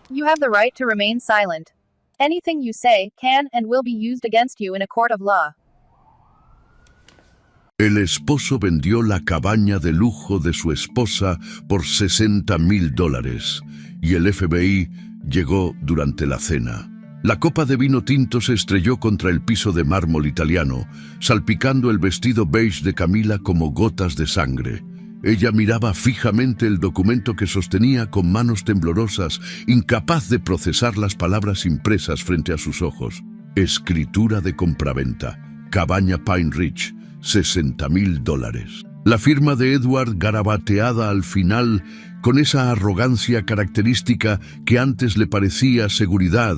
You have the right to remain silent. Anything you say can and will be used against you in a court of law. El esposo vendió la cabaña de lujo de su esposa por $60,000 y el FBI llegó durante la cena. La copa de vino tinto se estrelló contra el piso de mármol italiano, salpicando el vestido beige de Camila como gotas de sangre. Ella miraba fijamente el documento que sostenía con manos temblorosas, incapaz de procesar las palabras impresas frente a sus ojos. Escritura de compraventa. Cabaña Pine Ridge, $60,000. La firma de Edward garabateada al final con esa arrogancia característica que antes le parecía seguridad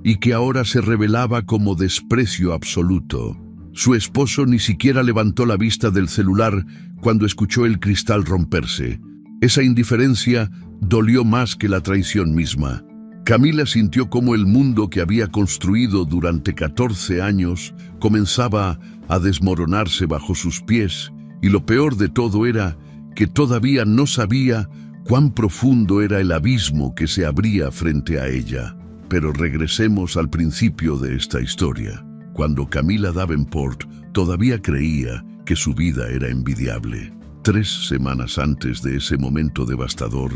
y que ahora se revelaba como desprecio absoluto. Su esposo ni siquiera levantó la vista del celular cuando escuchó el cristal romperse. Esa indiferencia dolió más que la traición misma. Camila sintió cómo el mundo que había construido durante 14 años comenzaba a desmoronarse bajo sus pies, y lo peor de todo era que todavía no sabía cuán profundo era el abismo que se abría frente a ella. Pero regresemos al principio de esta historia, cuando Camila Davenport todavía creía que su vida era envidiable. 3 semanas antes de ese momento devastador,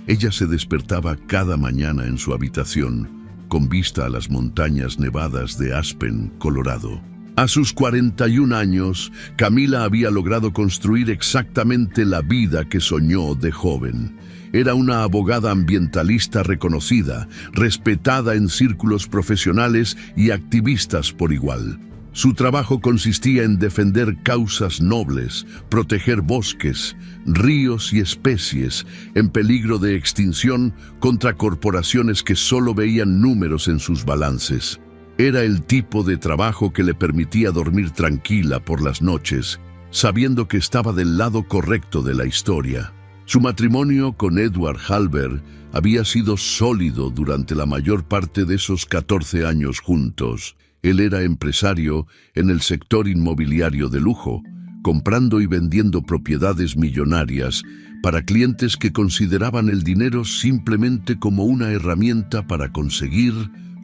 ella se despertaba cada mañana en su habitación, con vista a las montañas nevadas de Aspen, Colorado. A sus 41 años, Camila había logrado construir exactamente la vida que soñó de joven. Era una abogada ambientalista reconocida, respetada en círculos profesionales y activistas por igual. Su trabajo consistía en defender causas nobles, proteger bosques, ríos y especies en peligro de extinción contra corporaciones que solo veían números en sus balances. Era el tipo de trabajo que le permitía dormir tranquila por las noches, sabiendo que estaba del lado correcto de la historia. Su matrimonio con Edward Halbert había sido sólido durante la mayor parte de esos 14 años juntos. Él era empresario en el sector inmobiliario de lujo, comprando y vendiendo propiedades millonarias para clientes que consideraban el dinero simplemente como una herramienta para conseguir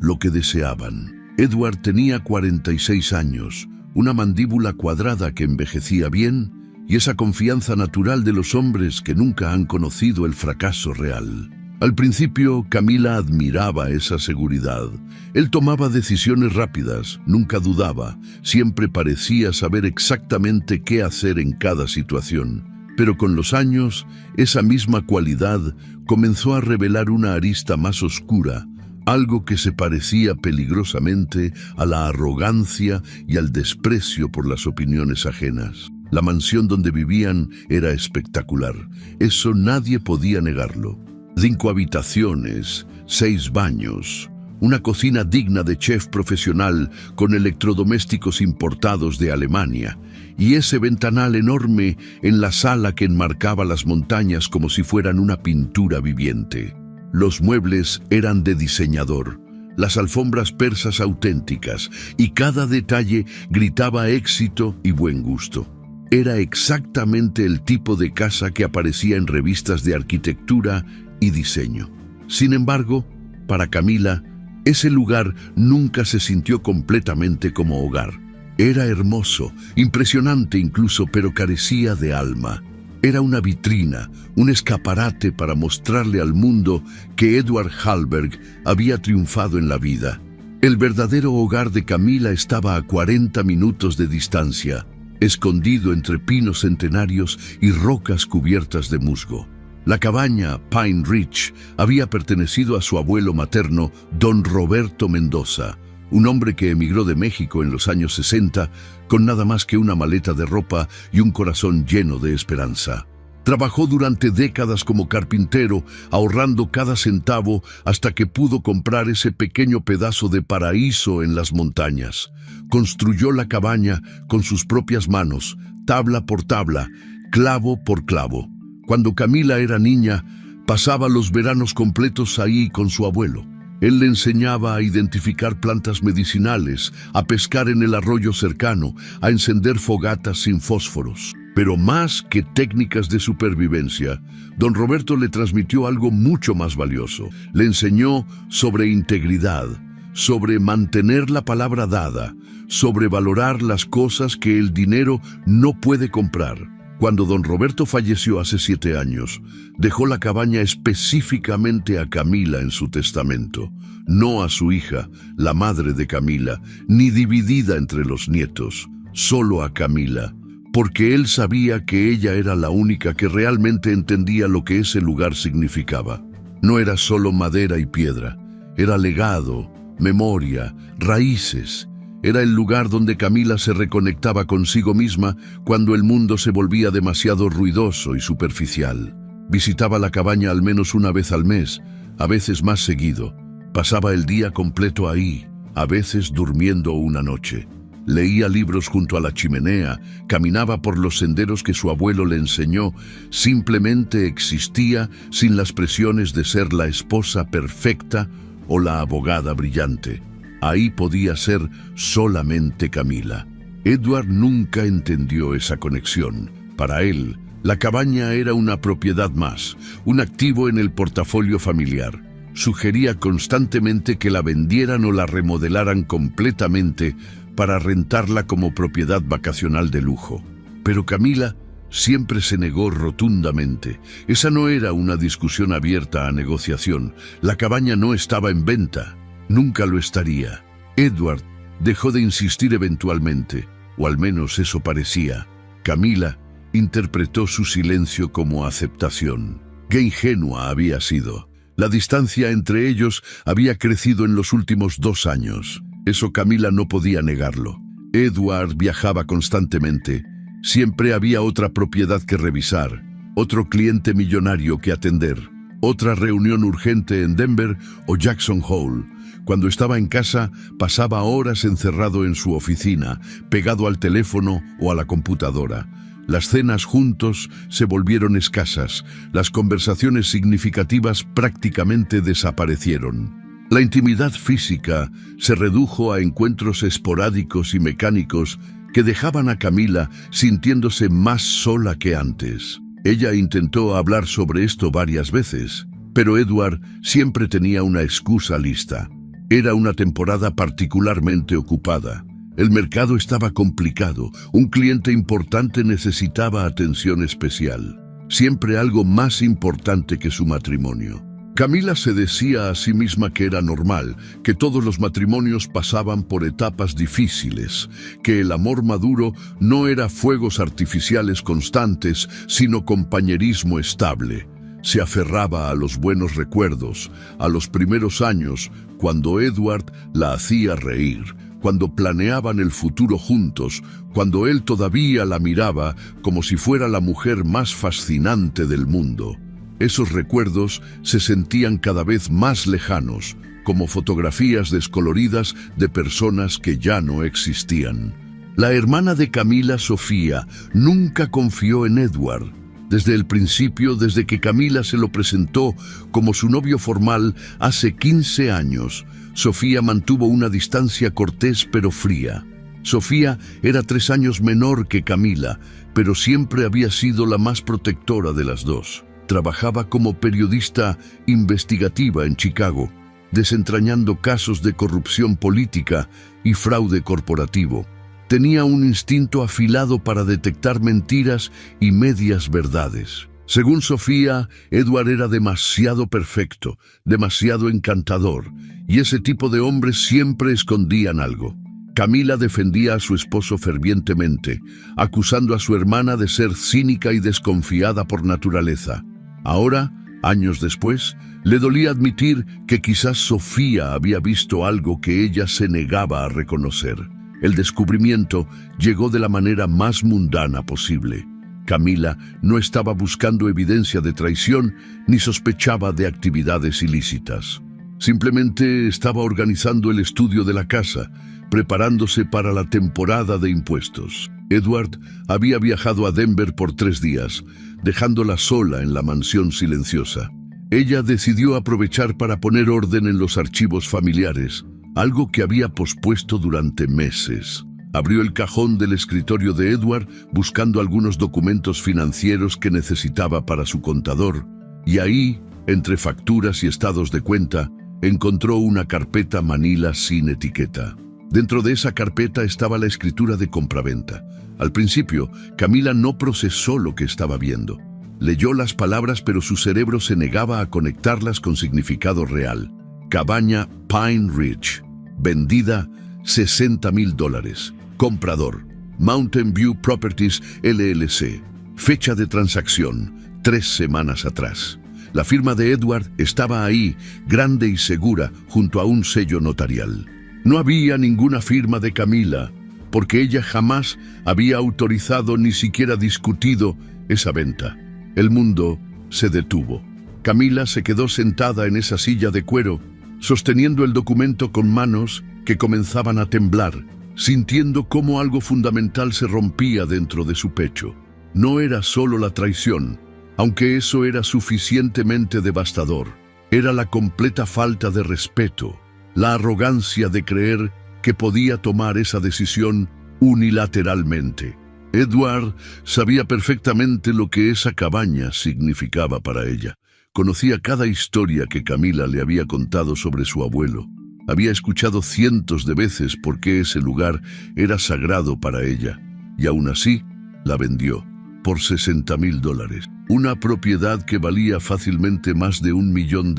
lo que deseaban. Edward tenía 46 años, una mandíbula cuadrada que envejecía bien y esa confianza natural de los hombres que nunca han conocido el fracaso real. Al principio, Camila admiraba esa seguridad. Él tomaba decisiones rápidas, nunca dudaba, siempre parecía saber exactamente qué hacer en cada situación. Pero con los años, esa misma cualidad comenzó a revelar una arista más oscura, algo que se parecía peligrosamente a la arrogancia y al desprecio por las opiniones ajenas. La mansión donde vivían era espectacular, eso nadie podía negarlo. 5 habitaciones, 6 baños, una cocina digna de chef profesional con electrodomésticos importados de Alemania, y ese ventanal enorme en la sala que enmarcaba las montañas como si fueran una pintura viviente. Los muebles eran de diseñador, las alfombras persas auténticas, y cada detalle gritaba éxito y buen gusto. Era exactamente el tipo de casa que aparecía en revistas de arquitectura y diseño. Sin embargo, para Camila, ese lugar nunca se sintió completamente como hogar. Era hermoso, impresionante incluso, pero carecía de alma. Era una vitrina, un escaparate para mostrarle al mundo que Edward Halbert había triunfado en la vida. El verdadero hogar de Camila estaba a 40 minutos de distancia, escondido entre pinos centenarios y rocas cubiertas de musgo. La cabaña Pine Ridge había pertenecido a su abuelo materno, don Roberto Mendoza, un hombre que emigró de México en los años 60 con nada más que una maleta de ropa y un corazón lleno de esperanza. Trabajó durante décadas como carpintero, ahorrando cada centavo hasta que pudo comprar ese pequeño pedazo de paraíso en las montañas. Construyó la cabaña con sus propias manos, tabla por tabla, clavo por clavo. Cuando Camila era niña, pasaba los veranos completos ahí con su abuelo. Él le enseñaba a identificar plantas medicinales, a pescar en el arroyo cercano, a encender fogatas sin fósforos. Pero más que técnicas de supervivencia, don Roberto le transmitió algo mucho más valioso. Le enseñó sobre integridad, sobre mantener la palabra dada, sobre valorar las cosas que el dinero no puede comprar. Cuando don Roberto falleció hace 7 años, dejó la cabaña específicamente a Camila en su testamento, no a su hija, la madre de Camila, ni dividida entre los nietos, solo a Camila, porque él sabía que ella era la única que realmente entendía lo que ese lugar significaba. No era solo madera y piedra, era legado, memoria, raíces. Era el lugar donde Camila se reconectaba consigo misma cuando el mundo se volvía demasiado ruidoso y superficial. Visitaba la cabaña al menos una vez al mes, a veces más seguido. Pasaba el día completo ahí, a veces durmiendo una noche. Leía libros junto a la chimenea, caminaba por los senderos que su abuelo le enseñó, simplemente existía sin las presiones de ser la esposa perfecta o la abogada brillante. Ahí podía ser solamente Camila. Edward nunca entendió esa conexión. Para él, la cabaña era una propiedad más, un activo en el portafolio familiar. Sugería constantemente que la vendieran o la remodelaran completamente para rentarla como propiedad vacacional de lujo. Pero Camila siempre se negó rotundamente. Esa no era una discusión abierta a negociación. La cabaña no estaba en venta. Nunca lo estaría. Edward dejó de insistir eventualmente, o al menos eso parecía. Camila interpretó su silencio como aceptación. Qué ingenua había sido. La distancia entre ellos había crecido en los últimos 2 años. Eso Camila no podía negarlo. Edward viajaba constantemente. Siempre había otra propiedad que revisar, otro cliente millonario que atender, otra reunión urgente en Denver o Jackson Hole. Cuando estaba en casa, pasaba horas encerrado en su oficina, pegado al teléfono o a la computadora. Las cenas juntos se volvieron escasas, las conversaciones significativas prácticamente desaparecieron. La intimidad física se redujo a encuentros esporádicos y mecánicos que dejaban a Camila sintiéndose más sola que antes. Ella intentó hablar sobre esto varias veces, pero Edward siempre tenía una excusa lista. Era una temporada particularmente ocupada. El mercado estaba complicado, un cliente importante necesitaba atención especial. Siempre algo más importante que su matrimonio. Camila se decía a sí misma que era normal, que todos los matrimonios pasaban por etapas difíciles, que el amor maduro no era fuegos artificiales constantes, sino compañerismo estable. Se aferraba a los buenos recuerdos, a los primeros años, cuando Edward la hacía reír, cuando planeaban el futuro juntos, cuando él todavía la miraba como si fuera la mujer más fascinante del mundo. Esos recuerdos se sentían cada vez más lejanos, como fotografías descoloridas de personas que ya no existían. La hermana de Camila, Sofía, nunca confió en Edward. Desde el principio, desde que Camila se lo presentó como su novio formal hace 15 años, Sofía mantuvo una distancia cortés pero fría. Sofía era 3 años menor que Camila, pero siempre había sido la más protectora de las dos. Trabajaba como periodista investigativa en Chicago, desentrañando casos de corrupción política y fraude corporativo. Tenía un instinto afilado para detectar mentiras y medias verdades. Según Sofía, Edward era demasiado perfecto, demasiado encantador, y ese tipo de hombres siempre escondían algo. Camila defendía a su esposo fervientemente, acusando a su hermana de ser cínica y desconfiada por naturaleza. Ahora, años después, le dolía admitir que quizás Sofía había visto algo que ella se negaba a reconocer. El descubrimiento llegó de la manera más mundana posible. Camila no estaba buscando evidencia de traición ni sospechaba de actividades ilícitas. Simplemente estaba organizando el estudio de la casa, preparándose para la temporada de impuestos. Edward había viajado a Denver por 3 días, dejándola sola en la mansión silenciosa. Ella decidió aprovechar para poner orden en los archivos familiares, algo que había pospuesto durante meses. Abrió el cajón del escritorio de Edward buscando algunos documentos financieros que necesitaba para su contador, y ahí, entre facturas y estados de cuenta, encontró una carpeta Manila sin etiqueta. Dentro de esa carpeta estaba la escritura de compraventa. Al principio, Camila no procesó lo que estaba viendo. Leyó las palabras, pero su cerebro se negaba a conectarlas con significado real. Cabaña Pine Ridge. Vendida $60,000. Comprador Mountain View Properties LLC. Fecha de transacción 3 semanas atrás. La firma de Edward estaba ahí, grande y segura, junto a un sello notarial. No había ninguna firma de Camila, porque ella jamás había autorizado ni siquiera discutido esa venta. El mundo se detuvo. Camila se quedó sentada en esa silla de cuero, sosteniendo el documento con manos que comenzaban a temblar, sintiendo cómo algo fundamental se rompía dentro de su pecho. No era solo la traición, aunque eso era suficientemente devastador. Era la completa falta de respeto, la arrogancia de creer que podía tomar esa decisión unilateralmente. Edward sabía perfectamente lo que esa cabaña significaba para ella. Conocía cada historia que Camila le había contado sobre su abuelo. Había escuchado cientos de veces por qué ese lugar era sagrado para ella, y aún así la vendió por $60,000. Una propiedad que valía fácilmente más de $1 millón,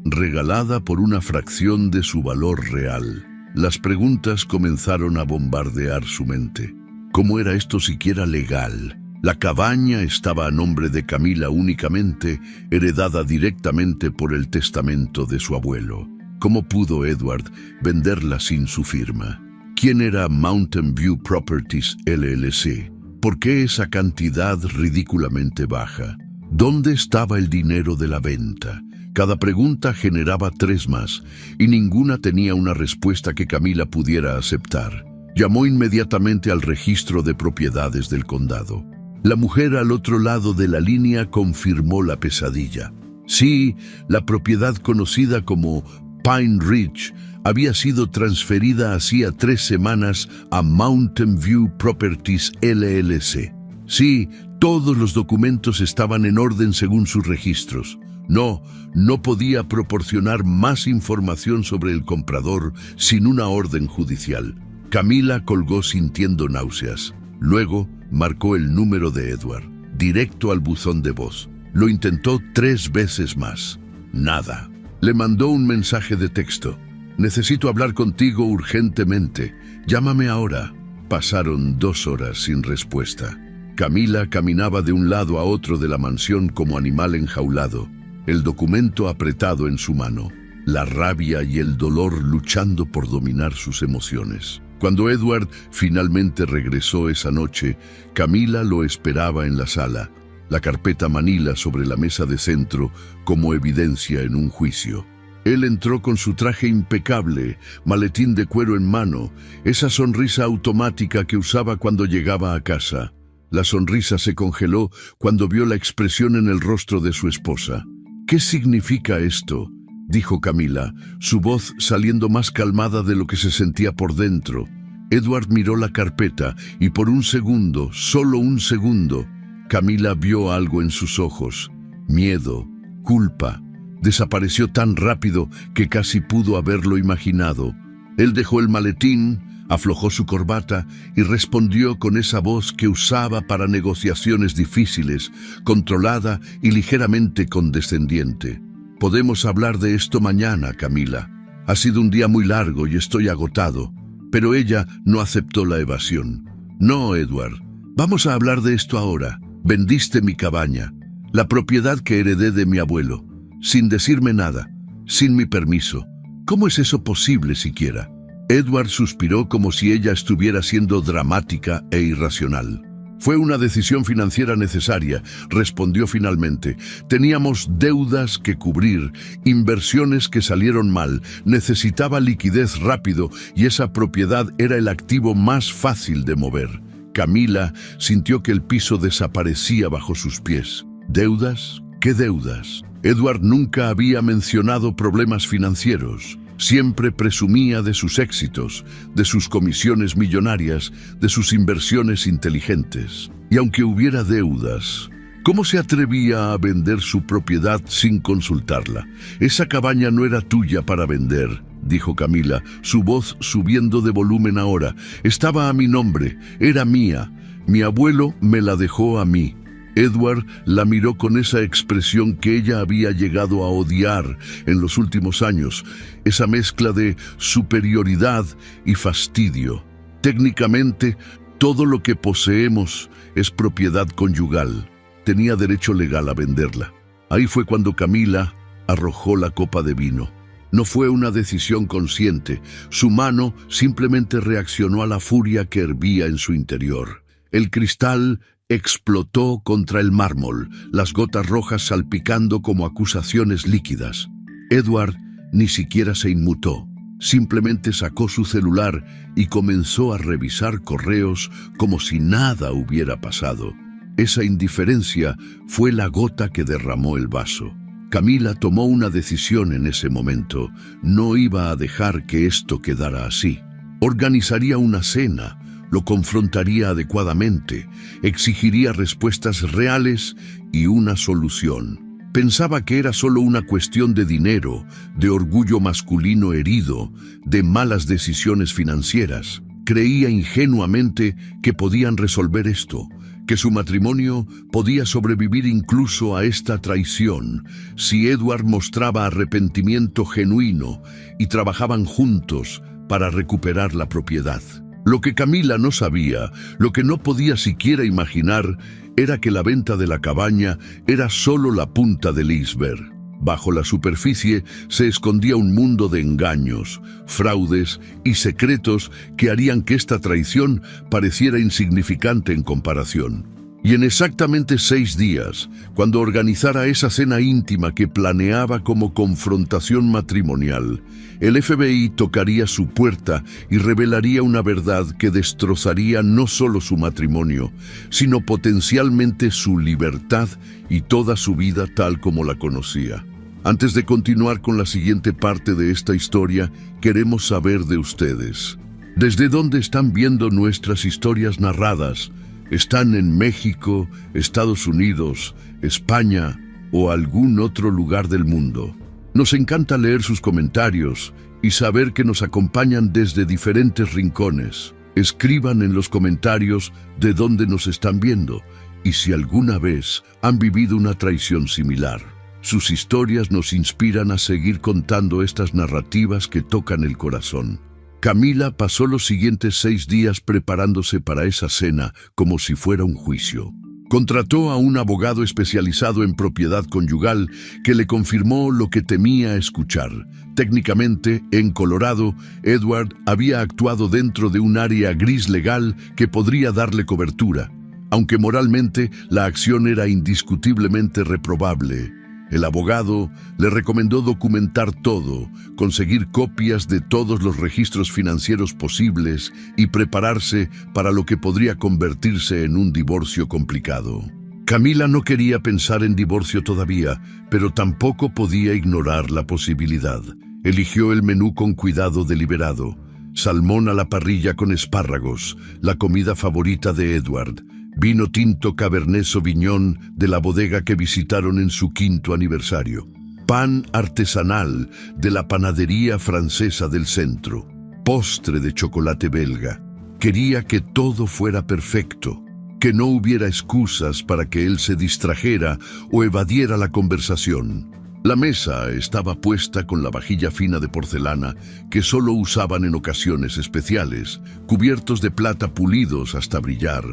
regalada por una fracción de su valor real. Las preguntas comenzaron a bombardear su mente. ¿Cómo era esto siquiera legal? La cabaña estaba a nombre de Camila únicamente, heredada directamente por el testamento de su abuelo. ¿Cómo pudo Edward venderla sin su firma? ¿Quién era Mountain View Properties LLC? ¿Por qué esa cantidad ridículamente baja? ¿Dónde estaba el dinero de la venta? Cada pregunta generaba 3 más, y ninguna tenía una respuesta que Camila pudiera aceptar. Llamó inmediatamente al registro de propiedades del condado. La mujer al otro lado de la línea confirmó la pesadilla. Sí, la propiedad conocida como Pine Ridge había sido transferida hacía 3 semanas a Mountain View Properties LLC. Sí, todos los documentos estaban en orden según sus registros. No podía proporcionar más información sobre el comprador sin una orden judicial. Camila colgó sintiendo náuseas. Luego marcó el número de Edward, directo al buzón de voz. Lo intentó 3 veces más. Nada. Le mandó un mensaje de texto. Necesito hablar contigo urgentemente. Llámame ahora. Pasaron 2 horas sin respuesta. Camila caminaba de un lado a otro de la mansión como animal enjaulado, el documento apretado en su mano, la rabia y el dolor luchando por dominar sus emociones. Cuando Edward finalmente regresó esa noche, Camila lo esperaba en la sala, la carpeta Manila sobre la mesa de centro como evidencia en un juicio. Él entró con su traje impecable, maletín de cuero en mano, esa sonrisa automática que usaba cuando llegaba a casa. La sonrisa se congeló cuando vio la expresión en el rostro de su esposa. ¿Qué significa esto?, dijo Camila, su voz saliendo más calmada de lo que se sentía por dentro. Edward miró la carpeta y por un segundo, solo un segundo, Camila vio algo en sus ojos. Miedo, culpa. Desapareció tan rápido que casi pudo haberlo imaginado. Él dejó el maletín, aflojó su corbata y respondió con esa voz que usaba para negociaciones difíciles, controlada y ligeramente condescendiente. Podemos hablar de esto mañana, Camila. Ha sido un día muy largo y estoy agotado. Pero ella no aceptó la evasión. No, Edward. Vamos a hablar de esto ahora. Vendiste mi cabaña, la propiedad que heredé de mi abuelo, sin decirme nada, sin mi permiso. ¿Cómo es eso posible siquiera? Edward suspiró como si ella estuviera siendo dramática e irracional. Fue una decisión financiera necesaria, respondió finalmente. Teníamos deudas que cubrir, inversiones que salieron mal, necesitaba liquidez rápido y esa propiedad era el activo más fácil de mover. Camila sintió que el piso desaparecía bajo sus pies. ¿Deudas? ¿Qué deudas? Edward nunca había mencionado problemas financieros. Siempre presumía de sus éxitos, de sus comisiones millonarias, de sus inversiones inteligentes. Y aunque hubiera deudas, ¿cómo se atrevía a vender su propiedad sin consultarla? Esa cabaña no era tuya para vender, dijo Camila, su voz subiendo de volumen ahora. Estaba a mi nombre, era mía. Mi abuelo me la dejó a mí. Edward la miró con esa expresión que ella había llegado a odiar en los últimos años, esa mezcla de superioridad y fastidio. Técnicamente, todo lo que poseemos es propiedad conyugal. Tenía derecho legal a venderla. Ahí fue cuando Camila arrojó la copa de vino. No fue una decisión consciente. Su mano simplemente reaccionó a la furia que hervía en su interior. El cristal explotó contra el mármol, las gotas rojas salpicando como acusaciones líquidas. Edward ni siquiera se inmutó. Simplemente sacó su celular y comenzó a revisar correos como si nada hubiera pasado. Esa indiferencia fue la gota que derramó el vaso. Camila tomó una decisión en ese momento. No iba a dejar que esto quedara así. Organizaría una cena, lo confrontaría adecuadamente, exigiría respuestas reales y una solución. Pensaba que era solo una cuestión de dinero, de orgullo masculino herido, de malas decisiones financieras. Creía ingenuamente que podían resolver esto, que su matrimonio podía sobrevivir incluso a esta traición si Edward mostraba arrepentimiento genuino y trabajaban juntos para recuperar la propiedad. Lo que Camila no sabía, lo que no podía siquiera imaginar, era que la venta de la cabaña era solo la punta del iceberg. Bajo la superficie se escondía un mundo de engaños, fraudes y secretos que harían que esta traición pareciera insignificante en comparación. Y en exactamente 6 días, cuando organizara esa cena íntima que planeaba como confrontación matrimonial, el FBI tocaría su puerta y revelaría una verdad que destrozaría no solo su matrimonio, sino potencialmente su libertad y toda su vida tal como la conocía. Antes de continuar con la siguiente parte de esta historia, queremos saber de ustedes. ¿Desde dónde están viendo nuestras historias narradas? ¿Están en México, Estados Unidos, España o algún otro lugar del mundo? Nos encanta leer sus comentarios y saber que nos acompañan desde diferentes rincones. Escriban en los comentarios de dónde nos están viendo y si alguna vez han vivido una traición similar. Sus historias nos inspiran a seguir contando estas narrativas que tocan el corazón. Camila pasó los siguientes 6 días preparándose para esa cena como si fuera un juicio. Contrató a un abogado especializado en propiedad conyugal que le confirmó lo que temía escuchar. Técnicamente, en Colorado, Edward había actuado dentro de un área gris legal que podría darle cobertura, aunque moralmente la acción era indiscutiblemente reprobable. El abogado le recomendó documentar todo, conseguir copias de todos los registros financieros posibles y prepararse para lo que podría convertirse en un divorcio complicado. Camila no quería pensar en divorcio todavía, pero tampoco podía ignorar la posibilidad. Eligió el menú con cuidado deliberado. Salmón a la parrilla con espárragos, la comida favorita de Edward. Vino tinto Cabernet Sauvignon de la bodega que visitaron en su 5º aniversario. Pan artesanal de la panadería francesa del centro. Postre de chocolate belga. Quería que todo fuera perfecto, que no hubiera excusas para que él se distrajera o evadiera la conversación. La mesa estaba puesta con la vajilla fina de porcelana que solo usaban en ocasiones especiales, cubiertos de plata pulidos hasta brillar,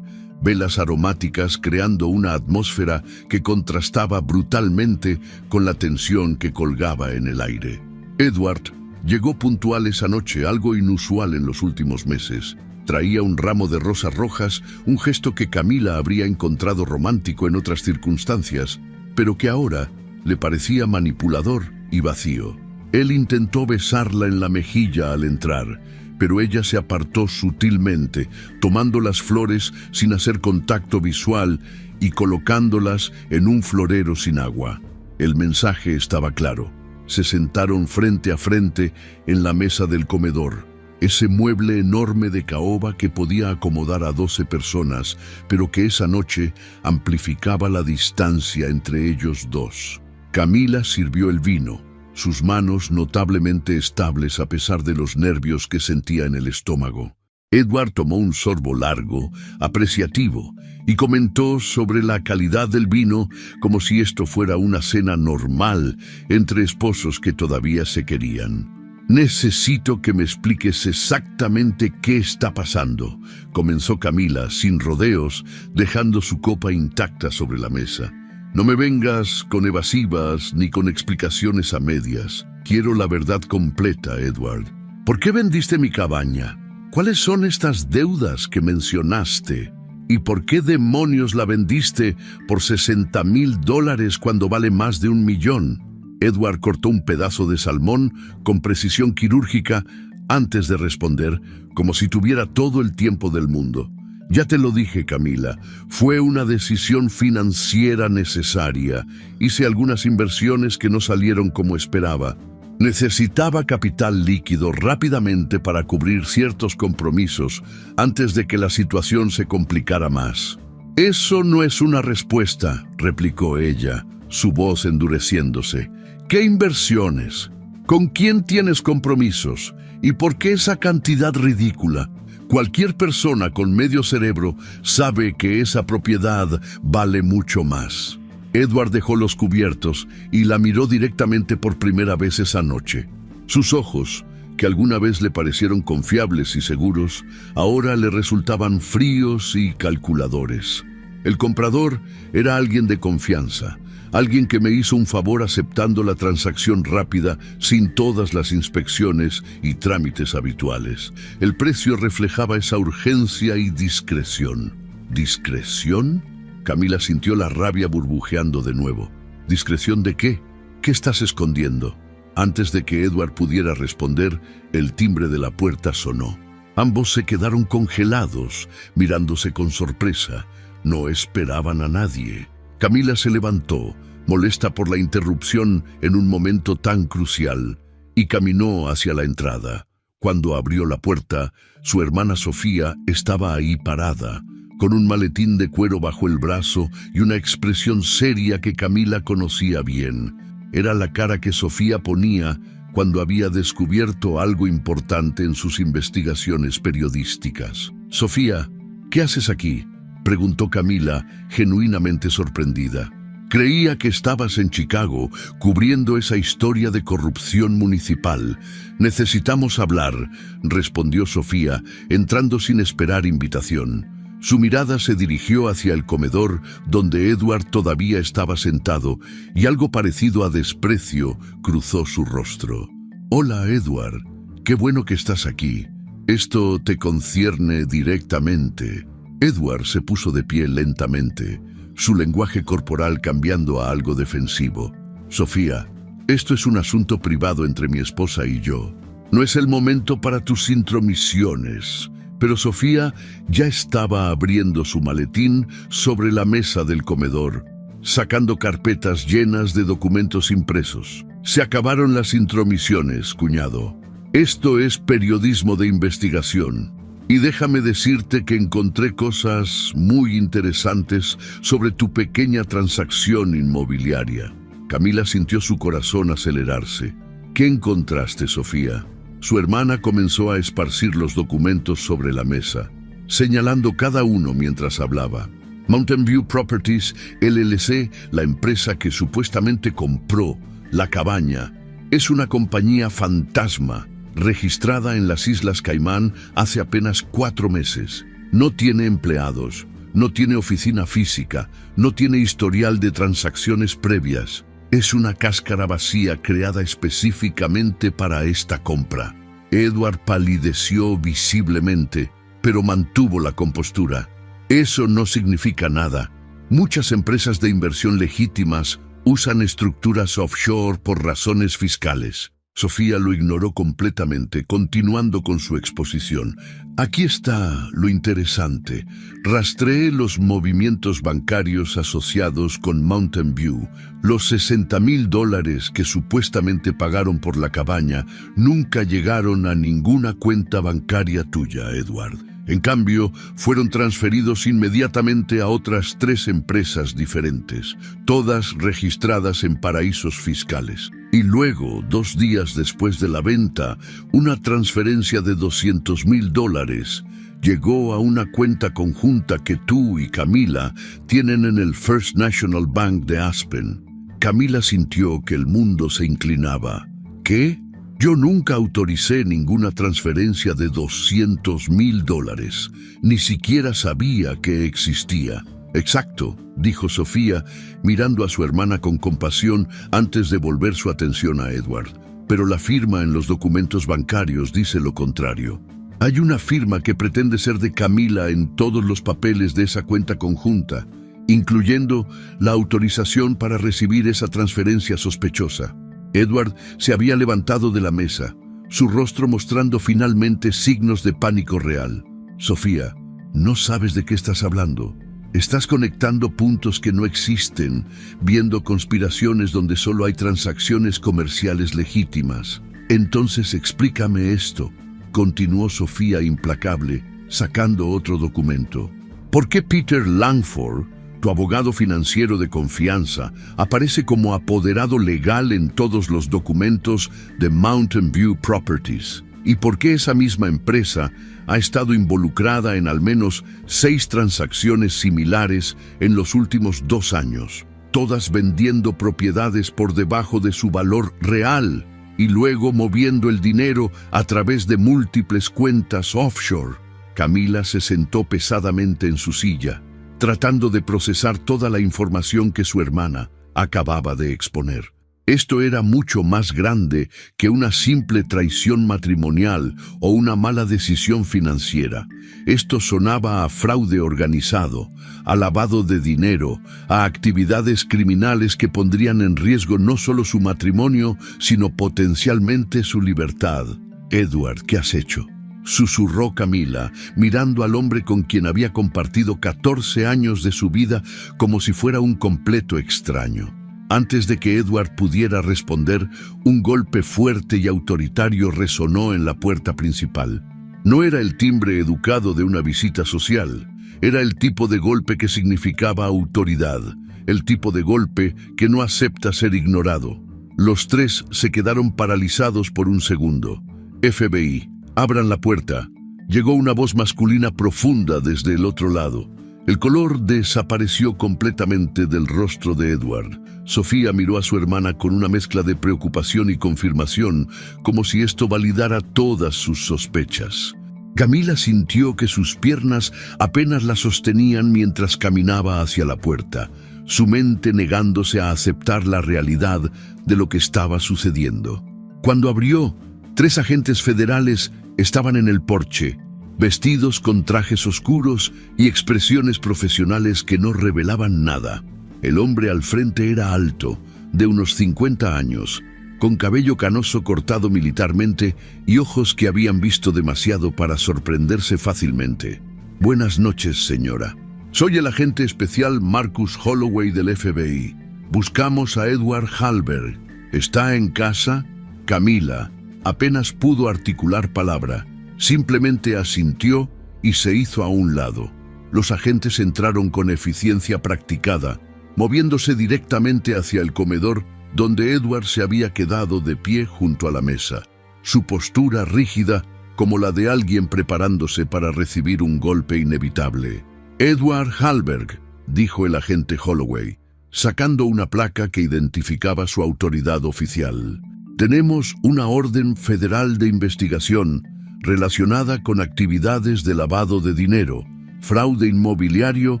velas aromáticas creando una atmósfera que contrastaba brutalmente con la tensión que colgaba en el aire. Edward llegó puntual esa noche, algo inusual en los últimos meses. Traía un ramo de rosas rojas, un gesto que Camila habría encontrado romántico en otras circunstancias, pero que ahora le parecía manipulador y vacío. Él intentó besarla en la mejilla al entrar, pero ella se apartó sutilmente, tomando las flores sin hacer contacto visual y colocándolas en un florero sin agua. El mensaje estaba claro. Se sentaron frente a frente en la mesa del comedor, ese mueble enorme de caoba que podía acomodar a 12 personas, pero que esa noche amplificaba la distancia entre ellos dos. Camila sirvió el vino, sus manos notablemente estables a pesar de los nervios que sentía en el estómago. Edward tomó un sorbo largo, apreciativo, y comentó sobre la calidad del vino como si esto fuera una cena normal entre esposos que todavía se querían. «Necesito que me expliques exactamente qué está pasando», comenzó Camila, sin rodeos, dejando su copa intacta sobre la mesa. «No me vengas con evasivas ni con explicaciones a medias. Quiero la verdad completa, Edward. ¿Por qué vendiste mi cabaña? ¿Cuáles son estas deudas que mencionaste? ¿Y por qué demonios la vendiste por $60,000 cuando vale más de $1 millón? Edward cortó un pedazo de salmón con precisión quirúrgica antes de responder, como si tuviera todo el tiempo del mundo. «Ya te lo dije, Camila, fue una decisión financiera necesaria. Hice algunas inversiones que no salieron como esperaba. Necesitaba capital líquido rápidamente para cubrir ciertos compromisos antes de que la situación se complicara más». «Eso no es una respuesta», replicó ella, su voz endureciéndose. «¿Qué inversiones? ¿Con quién tienes compromisos? ¿Y por qué esa cantidad ridícula? Cualquier persona con medio cerebro sabe que esa propiedad vale mucho más». Edward dejó los cubiertos y la miró directamente por primera vez esa noche. Sus ojos, que alguna vez le parecieron confiables y seguros, ahora le resultaban fríos y calculadores. El comprador era alguien de confianza, alguien que me hizo un favor aceptando la transacción rápida sin todas las inspecciones y trámites habituales. El precio reflejaba esa urgencia y discreción. ¿Discreción? Camila sintió la rabia burbujeando de nuevo. ¿Discreción de qué? ¿Qué estás escondiendo? Antes de que Edward pudiera responder, el timbre de la puerta sonó. Ambos se quedaron congelados, mirándose con sorpresa. No esperaban a nadie. Camila se levantó, molesta por la interrupción en un momento tan crucial, y caminó hacia la entrada. Cuando abrió la puerta, su hermana Sofía estaba ahí parada, con un maletín de cuero bajo el brazo y una expresión seria que Camila conocía bien. Era la cara que Sofía ponía cuando había descubierto algo importante en sus investigaciones periodísticas. «Sofía, ¿qué haces aquí?», preguntó Camila, genuinamente sorprendida. «Creía que estabas en Chicago, cubriendo esa historia de corrupción municipal. Necesitamos hablar», respondió Sofía, entrando sin esperar invitación. Su mirada se dirigió hacia el comedor, donde Edward todavía estaba sentado, y algo parecido a desprecio cruzó su rostro. «Hola, Edward. Qué bueno que estás aquí. Esto te concierne directamente». Edward se puso de pie lentamente, su lenguaje corporal cambiando a algo defensivo. «Sofía, esto es un asunto privado entre mi esposa y yo. No es el momento para tus intromisiones». Pero Sofía ya estaba abriendo su maletín sobre la mesa del comedor, sacando carpetas llenas de documentos impresos. «Se acabaron las intromisiones, cuñado. Esto es periodismo de investigación. Y déjame decirte que encontré cosas muy interesantes sobre tu pequeña transacción inmobiliaria». Camila sintió su corazón acelerarse. «¿Qué encontraste, Sofía?». Su hermana comenzó a esparcir los documentos sobre la mesa, señalando cada uno mientras hablaba. Mountain View Properties, LLC, la empresa que supuestamente compró la cabaña, es una compañía fantasma, registrada en las Islas Caimán hace apenas 4 meses. No tiene empleados, no tiene oficina física, no tiene historial de transacciones previas. Es una cáscara vacía creada específicamente para esta compra. Edward palideció visiblemente, pero mantuvo la compostura. «Eso no significa nada. Muchas empresas de inversión legítimas usan estructuras offshore por razones fiscales. Sofía lo ignoró completamente, continuando con su exposición. Aquí está lo interesante. Rastreé los movimientos bancarios asociados con Mountain View. Los $60,000 que supuestamente pagaron por la cabaña nunca llegaron a ninguna cuenta bancaria tuya, Edward. En cambio, fueron transferidos inmediatamente a otras 3 empresas diferentes, todas registradas en paraísos fiscales. Y luego, 2 días después de la venta, una transferencia de $200,000 llegó a una cuenta conjunta que tú y Camila tienen en el First National Bank de Aspen. Camila sintió que el mundo se inclinaba. ¿Qué? Yo nunca autoricé ninguna transferencia de $200,000. Ni siquiera sabía que existía. Exacto, dijo Sofía, mirando a su hermana con compasión antes de volver su atención a Edward. Pero la firma en los documentos bancarios dice lo contrario. Hay una firma que pretende ser de Camila en todos los papeles de esa cuenta conjunta, incluyendo la autorización para recibir esa transferencia sospechosa. Edward se había levantado de la mesa, su rostro mostrando finalmente signos de pánico real. Sofía, no sabes de qué estás hablando. Estás conectando puntos que no existen, viendo conspiraciones donde solo hay transacciones comerciales legítimas. Entonces explícame esto, continuó Sofía implacable, sacando otro documento. ¿Por qué Peter Langford, tu abogado financiero de confianza, aparece como apoderado legal en todos los documentos de Mountain View Properties? ¿Y por qué esa misma empresa ha estado involucrada en al menos 6 transacciones similares en los últimos 2 años, todas vendiendo propiedades por debajo de su valor real y luego moviendo el dinero a través de múltiples cuentas offshore? Camila se sentó pesadamente en su silla, tratando de procesar toda la información que su hermana acababa de exponer. Esto era mucho más grande que una simple traición matrimonial o una mala decisión financiera. Esto sonaba a fraude organizado, a lavado de dinero, a actividades criminales que pondrían en riesgo no solo su matrimonio, sino potencialmente su libertad. Edward, ¿qué has hecho?, susurró Camila, mirando al hombre con quien había compartido 14 años de su vida como si fuera un completo extraño. Antes de que Edward pudiera responder, un golpe fuerte y autoritario resonó en la puerta principal. No era el timbre educado de una visita social, era el tipo de golpe que significaba autoridad, el tipo de golpe que no acepta ser ignorado. Los 3 se quedaron paralizados por un segundo. FBI. «Abran la puerta». Llegó una voz masculina profunda desde el otro lado. El color desapareció completamente del rostro de Edward. Sofía miró a su hermana con una mezcla de preocupación y confirmación, como si esto validara todas sus sospechas. Camila sintió que sus piernas apenas la sostenían mientras caminaba hacia la puerta, su mente negándose a aceptar la realidad de lo que estaba sucediendo. Cuando abrió, 3 agentes federales estaban en el porche, vestidos con trajes oscuros y expresiones profesionales que no revelaban nada. El hombre al frente era alto, de unos 50 años, con cabello canoso cortado militarmente y ojos que habían visto demasiado para sorprenderse fácilmente. «Buenas noches, señora. Soy el agente especial Marcus Holloway del FBI. Buscamos a Edward Hallberg. ¿Está en casa?» Camila apenas pudo articular palabra, simplemente asintió y se hizo a un lado. Los agentes entraron con eficiencia practicada, moviéndose directamente hacia el comedor donde Edward se había quedado de pie junto a la mesa, su postura rígida como la de alguien preparándose para recibir un golpe inevitable. «Edward Hallberg», dijo el agente Holloway, sacando una placa que identificaba su autoridad oficial. «Tenemos una orden federal de investigación relacionada con actividades de lavado de dinero, fraude inmobiliario